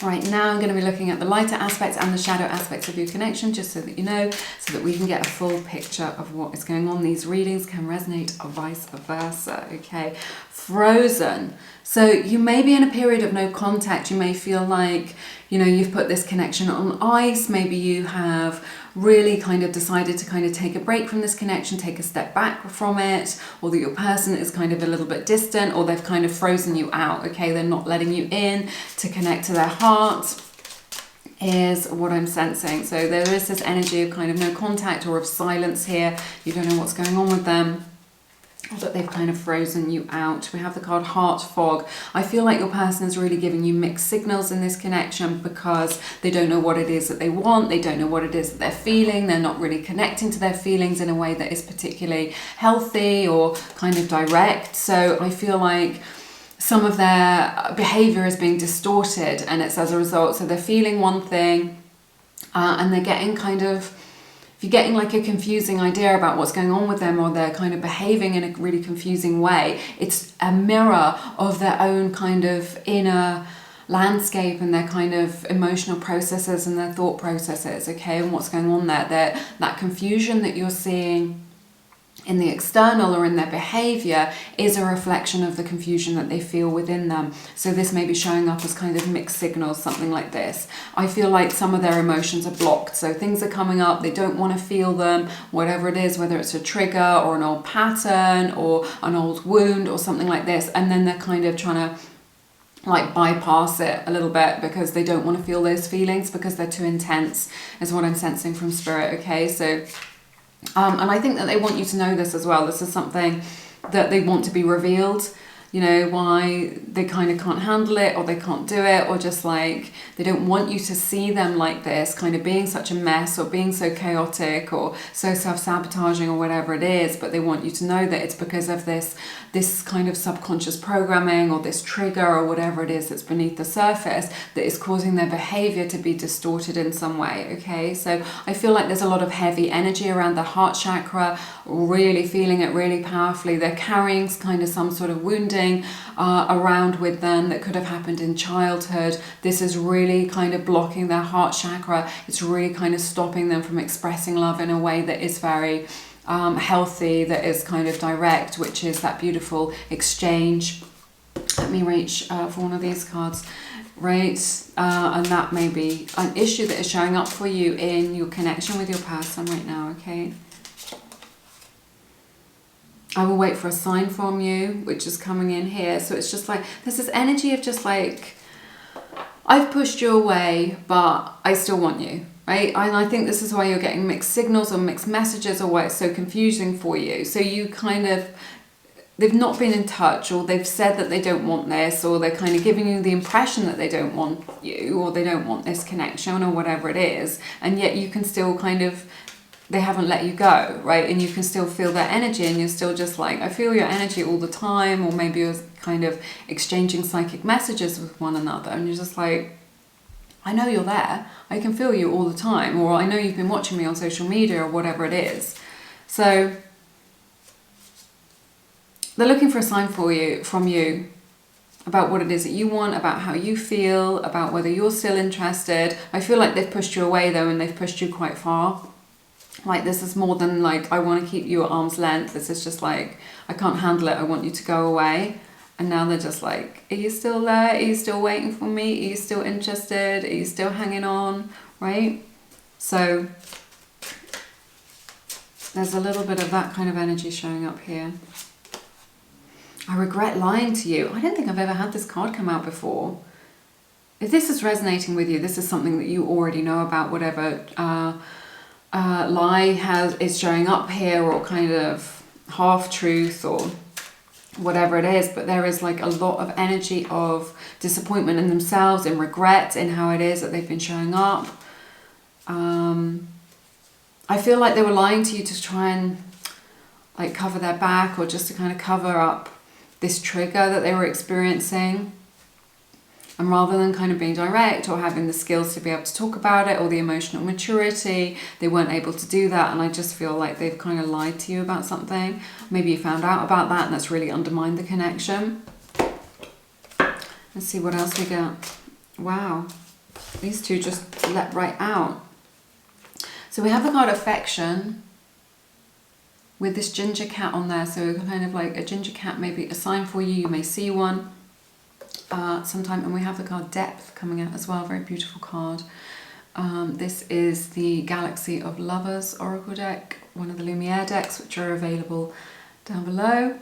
Right now I'm going to be looking at the lighter aspects and the shadow aspects of your connection, just so that you know, so that we can get a full picture of what is going on. These readings can resonate or vice versa, okay? Frozen. So you may be in a period of no contact. You may feel like, you know, you've put this connection on ice. Maybe you have really kind of decided to kind of take a break from this connection, take a step back from it, or that your person is kind of a little bit distant, or they've kind of frozen you out, okay? They're not letting you in to connect to their heart, is what I'm sensing. So there is this energy of kind of no contact or of silence here. You don't know what's going on with them, or that they've kind of frozen you out. We have the card Heart Fog. I feel like your person is really giving you mixed signals in this connection because they don't know what it is that they want. They don't know what it is that they're feeling. They're not really connecting to their feelings in a way that is particularly healthy or kind of direct. So I feel like some of their behavior is being distorted, and it's as a result. So they're feeling one thing and they're getting kind of if you're getting like a confusing idea about what's going on with them, or they're kind of behaving in a really confusing way, it's a mirror of their own kind of inner landscape and their kind of emotional processes and their thought processes, okay, and what's going on there. That confusion that you're seeing in the external or in their behavior is a reflection of the confusion that they feel within them. So this may be showing up as kind of mixed signals, something like this. I feel like some of their emotions are blocked. So things are coming up, they don't want to feel them, whatever it is, whether it's a trigger or an old pattern or an old wound or something like this. And then they're kind of trying to like bypass it a little bit because they don't want to feel those feelings because they're too intense, is what I'm sensing from spirit, okay? So and I think that they want you to know this as well. This is something that they want to be revealed, you know, why they kind of can't handle it, or they can't do it, or just like they don't want you to see them like this, kind of being such a mess or being so chaotic or so self-sabotaging or whatever it is. But they want you to know that it's because of this kind of subconscious programming or this trigger or whatever it is that's beneath the surface that is causing their behavior to be distorted in some way, okay? So I feel like there's a lot of heavy energy around the heart chakra, really feeling it really powerfully. They're carrying kind of some sort of wounding around with them that could have happened in childhood. This is really kind of blocking their heart chakra. It's really kind of stopping them from expressing love in a way that is very healthy, that is kind of direct, which is that beautiful exchange. Let me reach for one of these cards, right? And that may be an issue that is showing up for you in your connection with your person right now, okay? I will wait for a sign from you, which is coming in here. So it's just like, there's this energy of just like, I've pushed you away, but I still want you. Right? And I think this is why you're getting mixed signals or mixed messages, or why it's so confusing for you. So you kind of, they've not been in touch, or they've said that they don't want this, or they're kind of giving you the impression that they don't want you, or they don't want this connection, or whatever it is. And yet you can still kind of, they haven't let you go, right? And you can still feel their energy, and you're still just like, I feel your energy all the time. Or maybe you're kind of exchanging psychic messages with one another, and you're just like, I know you're there, I can feel you all the time, or I know you've been watching me on social media, or whatever it is. So they're looking for a sign from you about what it is that you want, about how you feel, about whether you're still interested. I feel like they've pushed you away though, and they've pushed you quite far. Like this is more than like, I want to keep you at arm's length. This is just like, I can't handle it, I want you to go away. And now they're just like, are you still there? Are you still waiting for me? Are you still interested? Are you still hanging on? Right? So there's a little bit of that kind of energy showing up here. I regret lying to you. I don't think I've ever had this card come out before. If this is resonating with you, this is something that you already know about, whatever lie is showing up here, or kind of half-truth, or whatever it is. But there is like a lot of energy of disappointment in themselves, in regret, in how it is that they've been showing up. I feel like they were lying to you to try and like cover their back, or just to kind of cover up this trigger that they were experiencing. And rather than kind of being direct or having the skills to be able to talk about it, or the emotional maturity, they weren't able to do that. And I just feel like they've kind of lied to you about something. Maybe you found out about that, and that's really undermined the connection. Let's see what else we get. Wow, these two just let right out. So we have the card affection with this ginger cat on there. So kind of like a ginger cat, maybe a sign for you. You may see one sometime. And we have the card depth coming out as well. Very beautiful card. This is the Galaxy of Lovers Oracle deck, one of the Lumiere decks, which are available down below.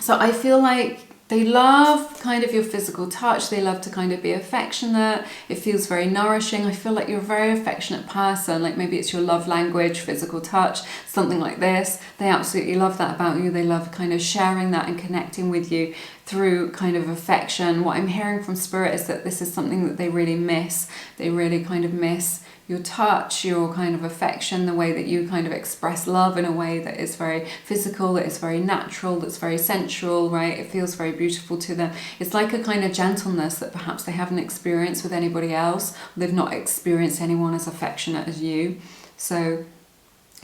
So I feel like they love kind of your physical touch. They love to kind of be affectionate. It feels very nourishing. I feel like you're a very affectionate person. Like maybe it's your love language, physical touch, something like this. They absolutely love that about you. They love kind of sharing that and connecting with you through kind of affection. What I'm hearing from Spirit is that this is something that they really miss. They really kind of miss your touch, your kind of affection, the way that you kind of express love in a way that is very physical, that is very natural, that's very sensual, right? It feels very beautiful to them. It's like a kind of gentleness that perhaps they haven't experienced with anybody else. They've not experienced anyone as affectionate as you. So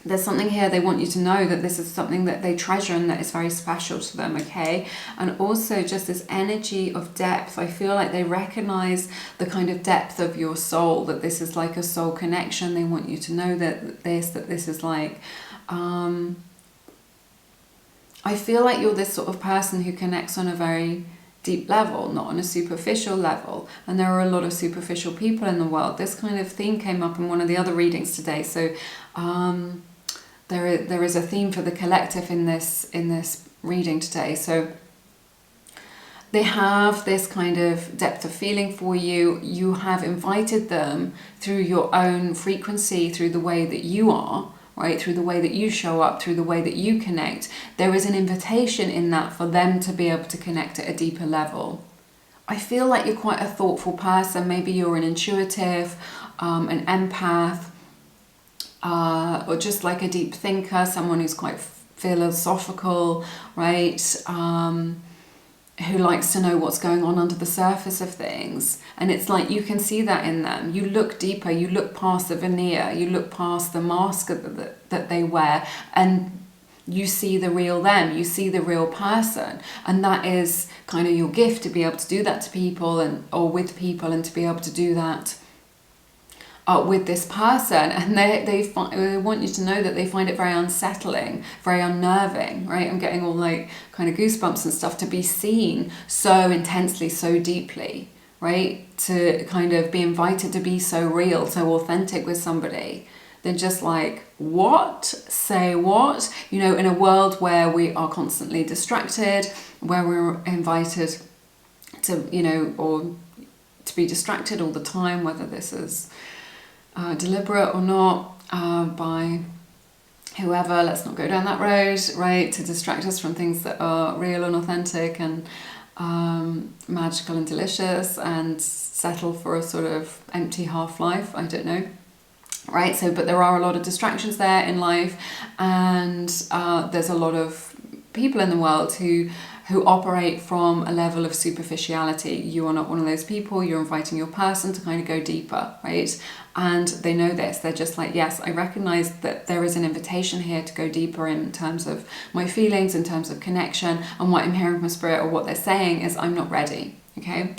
there's something here they want you to know, that this is something that they treasure and that is very special to them, okay? And also just this energy of depth. I feel like they recognize the kind of depth of your soul, that this is like a soul connection. They want you to know that this is like, I feel like you're this sort of person who connects on a very deep level, not on a superficial level. And there are a lot of superficial people in the world. This kind of theme came up in one of the other readings today. So there is a theme for the collective in this reading today. So they have this kind of depth of feeling for you. You have invited them through your own frequency, through the way that you are, right? Through the way that you show up, through the way that you connect. There is an invitation in that for them to be able to connect at a deeper level. I feel like you're quite a thoughtful person. Maybe you're an intuitive, an empath, or just like a deep thinker, someone who's quite philosophical, right? Who likes to know what's going on under the surface of things. And it's like you can see that in them. You look deeper, you look past the veneer, you look past the mask that they wear, and you see the real them, you see the real person. And that is kind of your gift, to be able to do that to people or with people, and to be able to do that with this person. And they want you to know that they find it very unsettling, very unnerving, right? I'm getting all like kind of goosebumps and stuff, to be seen so intensely, so deeply, right? To kind of be invited to be so real, so authentic with somebody. They're just like, what? Say what? You know, in a world where we are constantly distracted, where we're invited to, you know, or to be distracted all the time, whether this is deliberate or not, by whoever. Let's not go down that road, right? To distract us from things that are real and authentic and magical and delicious, and settle for a sort of empty half-life. I don't know, right? So, but there are a lot of distractions there in life, and there's a lot of people in the world who operate from a level of superficiality. You are not one of those people. You're inviting your person to kind of go deeper, right? And they know this. They're just like, yes, I recognize that there is an invitation here to go deeper in terms of my feelings, in terms of connection. And what I'm hearing from Spirit, or what they're saying, is I'm not ready, okay?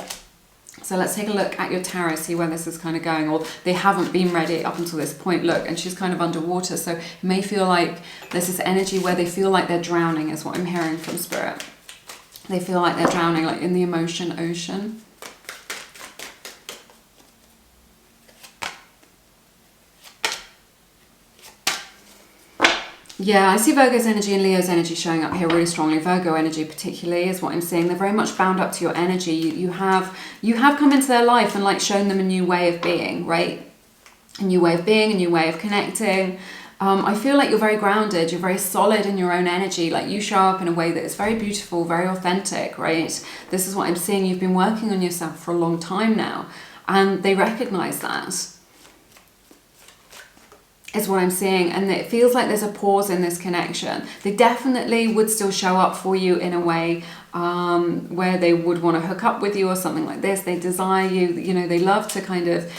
So let's take a look at your tarot, see where this is kind of going, or they haven't been ready up until this point. Look, and she's kind of underwater, so it may feel like there's this energy where they feel like they're drowning, is what I'm hearing from Spirit. They feel like they're drowning, like in the emotion ocean. Yeah, I see Virgo's energy and Leo's energy showing up here really strongly. Virgo energy particularly is what I'm seeing. They're very much bound up to your energy. You have come into their life and like shown them a new way of being, right? A new way of being, a new way of connecting. I feel like you're very grounded, you're very solid in your own energy. Like you show up in a way that is very beautiful, very authentic, right? This is what I'm seeing. You've been working on yourself for a long time now, and they recognize that. Is what I'm seeing, and it feels like there's a pause in this connection. They definitely would still show up for you in a way where they would want to hook up with you or something like this. They desire you, you know, they love to kind of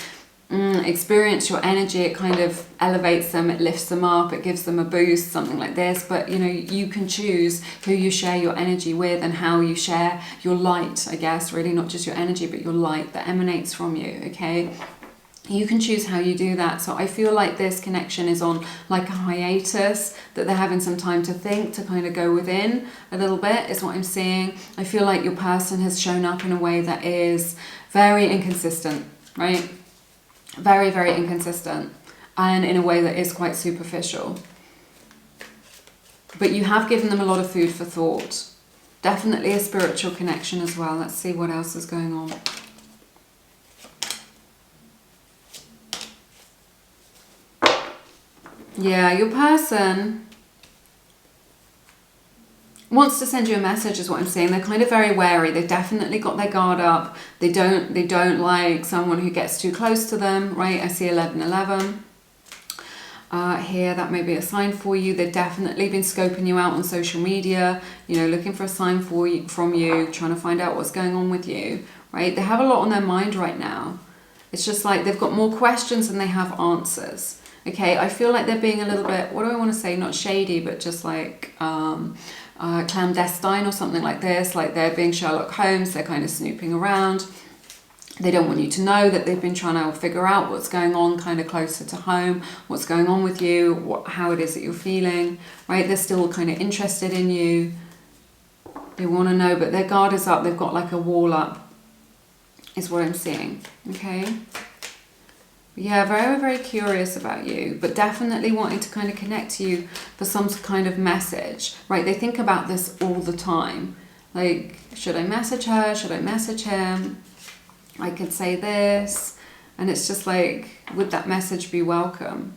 experience your energy. It kind of elevates them, it lifts them up, it gives them a boost, something like this. But you know, you can choose who you share your energy with and how you share your light, I guess, really, not just your energy, but your light that emanates from you, okay? You can choose how you do that. So I feel like this connection is on like a hiatus, that they're having some time to think, to kind of go within a little bit, is what I'm seeing. I feel like your person has shown up in a way that is very inconsistent, right? Very, very inconsistent, and in a way that is quite superficial. But you have given them a lot of food for thought. Definitely a spiritual connection as well. Let's see what else is going on. Yeah, your person wants to send you a message, is what I'm saying. They're kind of very wary. They've definitely got their guard up. They don't like someone who gets too close to them, right? I see 1111 here. That may be a sign for you. They've definitely been scoping you out on social media, you know, looking for a sign from you, trying to find out what's going on with you, right? They have a lot on their mind right now. It's just like they've got more questions than they have answers. Okay, I feel like they're being a little bit, what do I want to say, not shady, but just like clandestine or something like this. Like they're being Sherlock Holmes, they're kind of snooping around. They don't want you to know that they've been trying to figure out what's going on kind of closer to home, what's going on with you, how it is that you're feeling, right? They're still kind of interested in you. They want to know, but their guard is up. They've got like a wall up, is what I'm seeing, okay? Yeah, very, very curious about you, but definitely wanting to kind of connect to you for some kind of message, right? They think about this all the time. Like, should I message her? Should I message him? I could say this. And it's just like, would that message be welcome?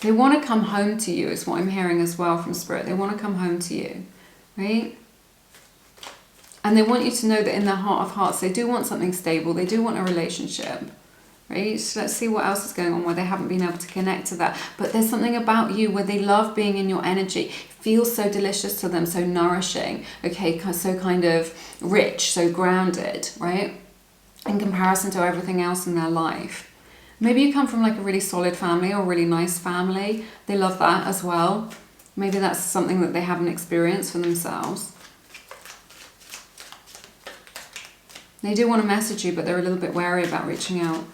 They want to come home to you, is what I'm hearing as well from Spirit. They want to come home to you, right? And they want you to know that in their heart of hearts, they do want something stable. They do want a relationship, right? So let's see what else is going on where they haven't been able to connect to that. But there's something about you where they love being in your energy. Feels so delicious to them, so nourishing, okay? So kind of rich, so grounded, right? In comparison to everything else in their life. Maybe you come from like a really solid family or a really nice family. They love that as well. Maybe that's something that they haven't experienced for themselves. They do want to message you, but they're a little bit wary about reaching out.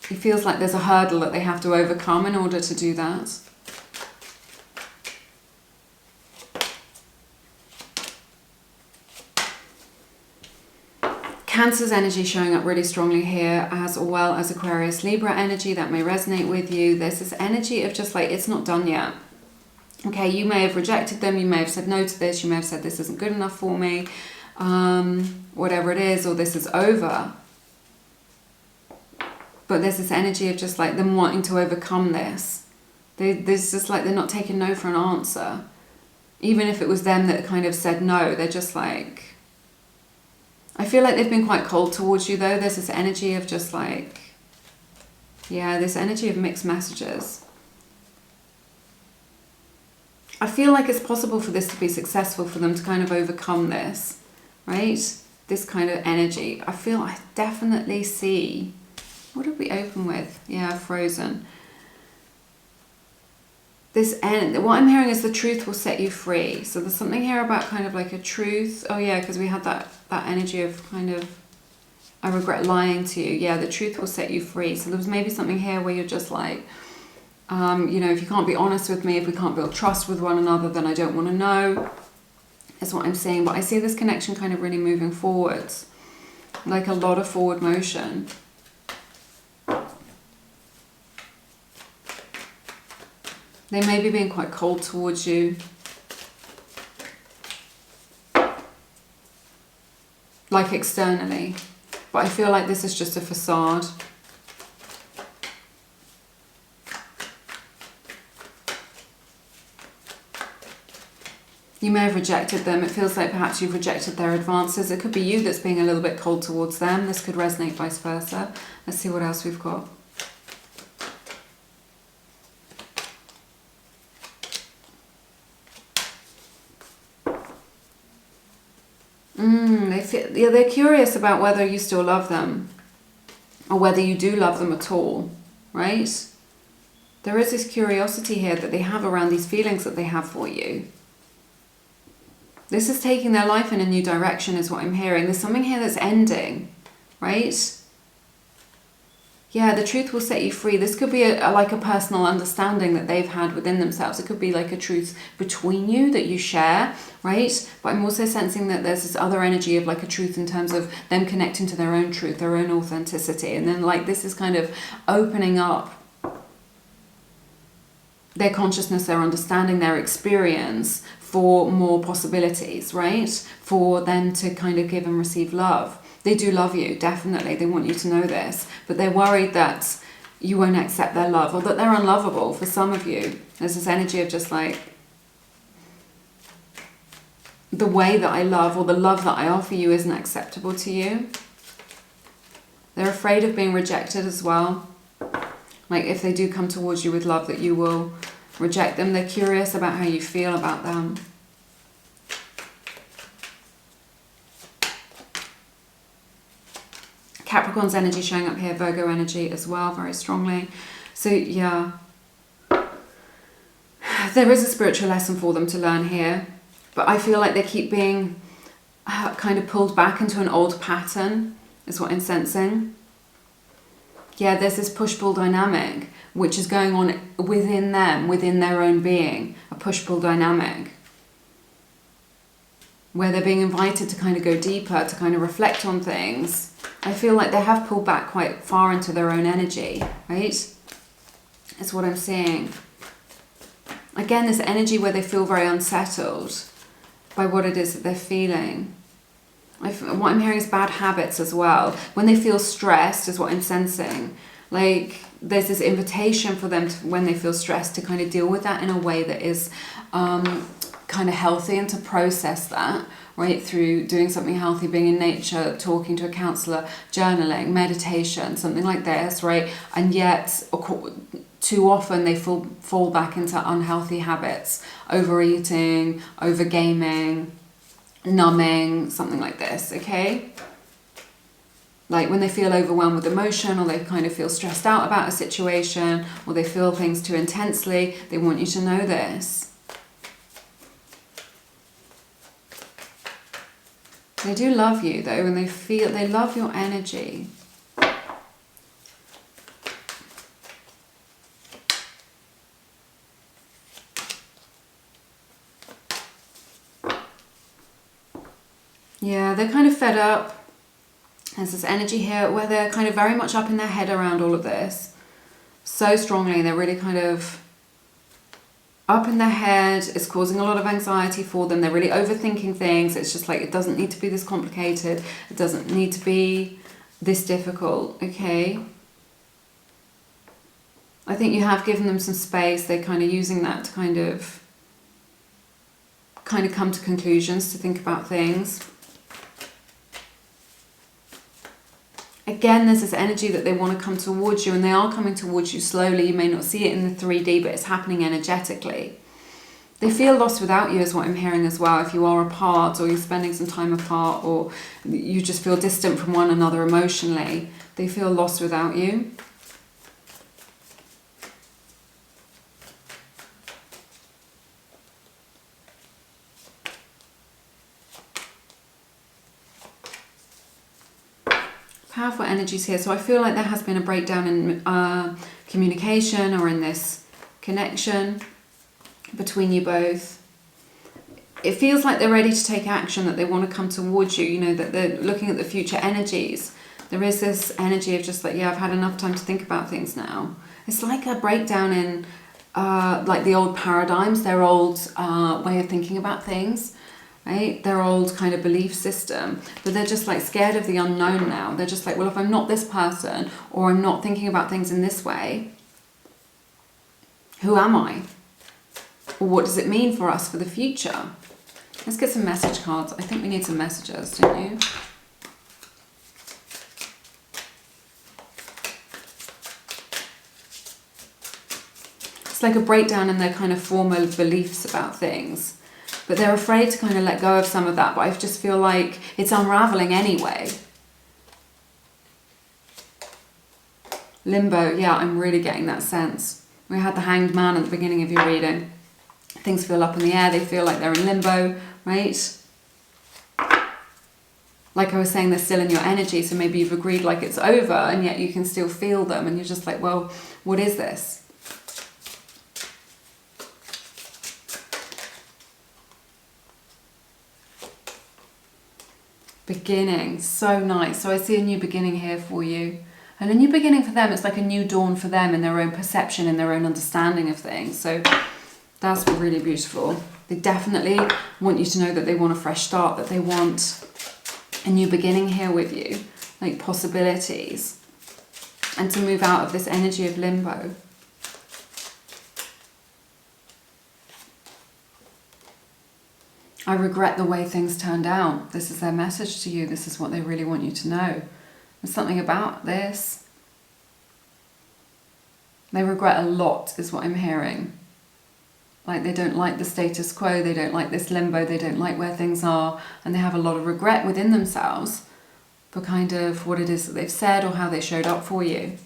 It feels like there's a hurdle that they have to overcome in order to do that. Cancer's energy showing up really strongly here, as well as Aquarius, Libra energy. That may resonate with you. There's this energy of just like, it's not done yet. Okay, you may have rejected them. You may have said no to this. You may have said this isn't good enough for me. Whatever it is, or this is over. But there's this energy of just like them wanting to overcome this. There's just like they're not taking no for an answer. Even if it was them that kind of said no, they're just like... I feel like they've been quite cold towards you though. There's this energy of just like... Yeah, this energy of mixed messages. I feel like it's possible for this to be successful, for them to kind of overcome this. Right? This kind of energy. I definitely see... What did we open with? Yeah, frozen. This end, what I'm hearing is the truth will set you free. So there's something here about kind of like a truth. Oh yeah, because we had that energy of kind of, I regret lying to you. Yeah, the truth will set you free. So there was maybe something here where you're just like, you know, if you can't be honest with me, if we can't build trust with one another, then I don't want to know. That's what I'm saying. But I see this connection kind of really moving forwards. Like a lot of forward motion. They may be being quite cold towards you. Like externally. But I feel like this is just a facade. You may have rejected them. It feels like perhaps you've rejected their advances. It could be you that's being a little bit cold towards them. This could resonate vice versa. Let's see what else we've got. They're curious about whether you still love them. Or whether you do love them at all. Right? There is this curiosity here that they have around these feelings that they have for you. This is taking their life in a new direction is what I'm hearing. There's something here that's ending, right? Yeah, the truth will set you free. This could be like a personal understanding that they've had within themselves. It could be like a truth between you that you share, right? But I'm also sensing that there's this other energy of like a truth in terms of them connecting to their own truth, their own authenticity. And then like this is kind of opening up their consciousness, their understanding, their experience for more possibilities, right? For them to kind of give and receive love. They do love you, definitely. They want you to know this. But they're worried that you won't accept their love or that they're unlovable for some of you. There's this energy of just like, the way that I love or the love that I offer you isn't acceptable to you. They're afraid of being rejected as well. Like if they do come towards you with love, that you will reject them. They're curious about how you feel about them. Capricorn's energy showing up here, Virgo energy as well, very strongly. So yeah, there is a spiritual lesson for them to learn here, but I feel like they keep being kind of pulled back into an old pattern, is what I'm sensing. Yeah, there's this push-pull dynamic which is going on within them, within their own being, a push-pull dynamic, where they're being invited to kind of go deeper, to kind of reflect on things. I feel like they have pulled back quite far into their own energy, right? That's what I'm seeing. Again, this energy where they feel very unsettled by what it is that they're feeling. What I'm hearing is bad habits as well. When they feel stressed is what I'm sensing. Like there's this invitation for them to, when they feel stressed, to kind of deal with that in a way that is kind of healthy, and to process that, right, through doing something healthy, being in nature, talking to a counselor, journaling, meditation, something like this, right? And yet too often they fall back into unhealthy habits, overeating, overgaming, numbing, something like this, okay? Like when they feel overwhelmed with emotion, or they kind of feel stressed out about a situation, or they feel things too intensely, they want you to know this. They do love you though, and they love your energy. Yeah, they're kind of fed up. There's this energy here where they're kind of very much up in their head around all of this. So strongly, they're really kind of up in their head. It's causing a lot of anxiety for them. They're really overthinking things. It's just like, it doesn't need to be this complicated. It doesn't need to be this difficult, okay? I think you have given them some space. They're kind of using that to kind of come to conclusions, to think about things. Again, there's this energy that they want to come towards you, and they are coming towards you slowly. You may not see it in the 3D, but it's happening energetically. They feel lost without you is what I'm hearing as well. If you are apart, or you're spending some time apart, or you just feel distant from one another emotionally, they feel lost without you. Powerful energies here. So I feel like there has been a breakdown in communication, or in this connection between you both. It feels like they're ready to take action, that they want to come towards you, you know, that they're looking at the future energies. There is this energy of just like, yeah, I've had enough time to think about things now. It's like a breakdown in like the old paradigms, their old way of thinking about things. Right? Their old kind of belief system, but they're just like scared of the unknown now. They're just like, well, if I'm not this person, or I'm not thinking about things in this way, who am I? Or what does it mean for us for the future? Let's get some message cards. I think we need some messages, don't you? It's like a breakdown in their kind of formal beliefs about things. But they're afraid to kind of let go of some of that. But I just feel like it's unraveling anyway. Limbo, yeah, I'm really getting that sense. We had the Hanged Man at the beginning of your reading. Things feel up in the air. They feel like they're in limbo, right? Like I was saying, they're still in your energy. So maybe you've agreed like it's over, and yet you can still feel them. And you're just like, well, what is this? Beginning, so nice. So I see a new beginning here for you. And a new beginning for them, it's like a new dawn for them in their own perception, in their own understanding of things. So that's really beautiful. They definitely want you to know that they want a fresh start, that they want a new beginning here with you, like possibilities, and to move out of this energy of limbo. I regret the way things turned out. This is their message to you. This is what they really want you to know. There's something about this. They regret a lot, is what I'm hearing. Like they don't like the status quo. They don't like this limbo. They don't like where things are. And they have a lot of regret within themselves for kind of what it is that they've said or how they showed up for you.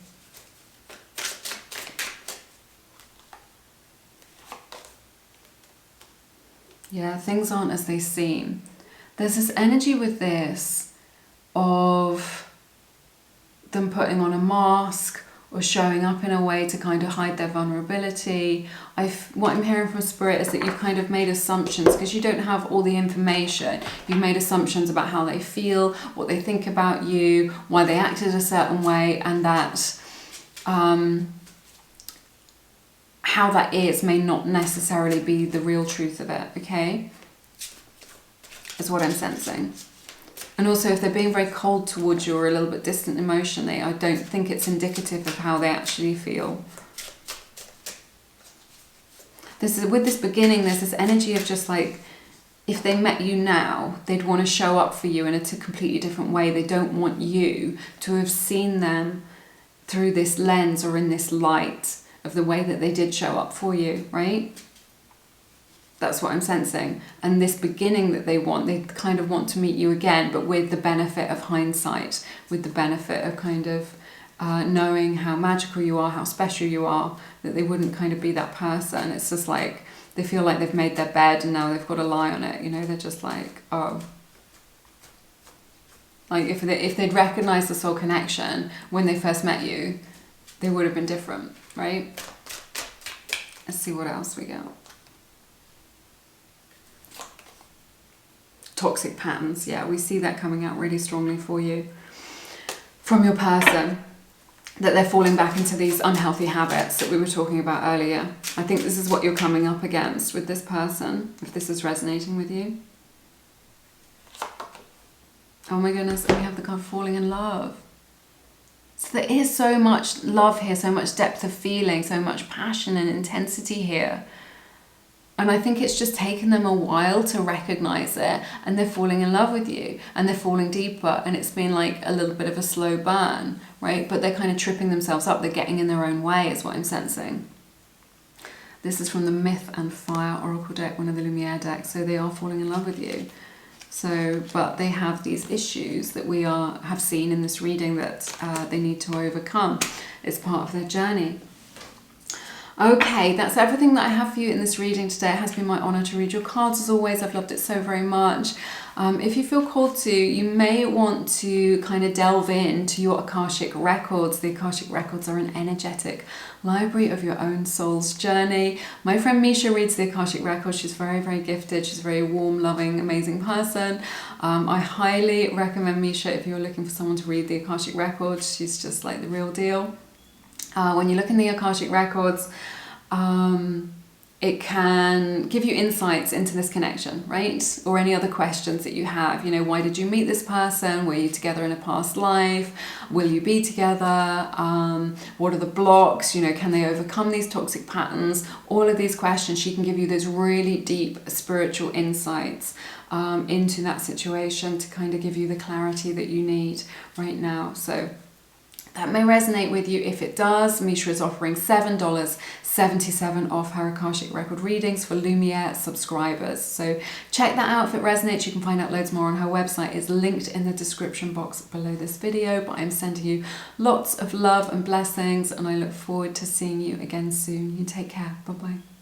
Yeah, things aren't as they seem. There's this energy with this of them putting on a mask or showing up in a way to kind of hide their vulnerability. What I'm hearing from Spirit is that you've kind of made assumptions because you don't have all the information. You've made assumptions about how they feel, what they think about you, why they acted a certain way, and that how that is may not necessarily be the real truth of it, okay? Is what I'm sensing. And also, if they're being very cold towards you or a little bit distant emotionally, I don't think it's indicative of how they actually feel. With this beginning, there's this energy of just like, if they met you now, they'd want to show up for you in a completely different way. They don't want you to have seen them through this lens or in this light of the way that they did show up for you, right? That's what I'm sensing. And this beginning that they kind of want to meet you again, but with the benefit of hindsight, with the benefit of kind of knowing how magical you are, how special you are, that they wouldn't kind of be that person. It's just like, they feel like they've made their bed and now they've got to lie on it, you know? They're just like, oh. Like if they'd recognized the soul connection when they first met you, they would have been different, right? Let's see what else we got. Toxic patterns, yeah, we see that coming out really strongly for you from your person, that they're falling back into these unhealthy habits that we were talking about earlier. I think this is what you're coming up against with this person, if this is resonating with you. Oh my goodness, and we have the card falling in love. So there is so much love here, so much depth of feeling, so much passion and intensity here. And I think it's just taken them a while to recognize it, and they're falling in love with you and they're falling deeper, and it's been like a little bit of a slow burn, right? But they're kind of tripping themselves up. They're getting in their own way is what I'm sensing. This is from the Myth and Fire Oracle deck, one of the Lumiere decks. So they are falling in love with you. So, but they have these issues that we have seen in this reading that they need to overcome. It's part of their journey. Okay, that's everything that I have for you in this reading today. It has been my honour to read your cards as always. I've loved it so very much. If you feel called to, you may want to kind of delve into your Akashic records. The Akashic records are an energetic library of your own soul's journey. My friend Misha reads the Akashic records. She's very, very gifted. She's a very warm, loving, amazing person. I highly recommend Misha if you're looking for someone to read the Akashic records. She's just like the real deal. When you look in the Akashic records, it can give you insights into this connection, right? Or any other questions that you have. You know, why did you meet this person? Were you together in a past life? Will you be together? What are the blocks? You know, can they overcome these toxic patterns? All of these questions, she can give you those really deep spiritual insights into that situation to kind of give you the clarity that you need right now. So that may resonate with you. If it does, Misha is offering $7.77 off her Akashic record readings for Lumiere subscribers. So check that out if it resonates. You can find out loads more on her website. It's linked in the description box below this video. But I'm sending you lots of love and blessings, and I look forward to seeing you again soon. You take care. Bye-bye.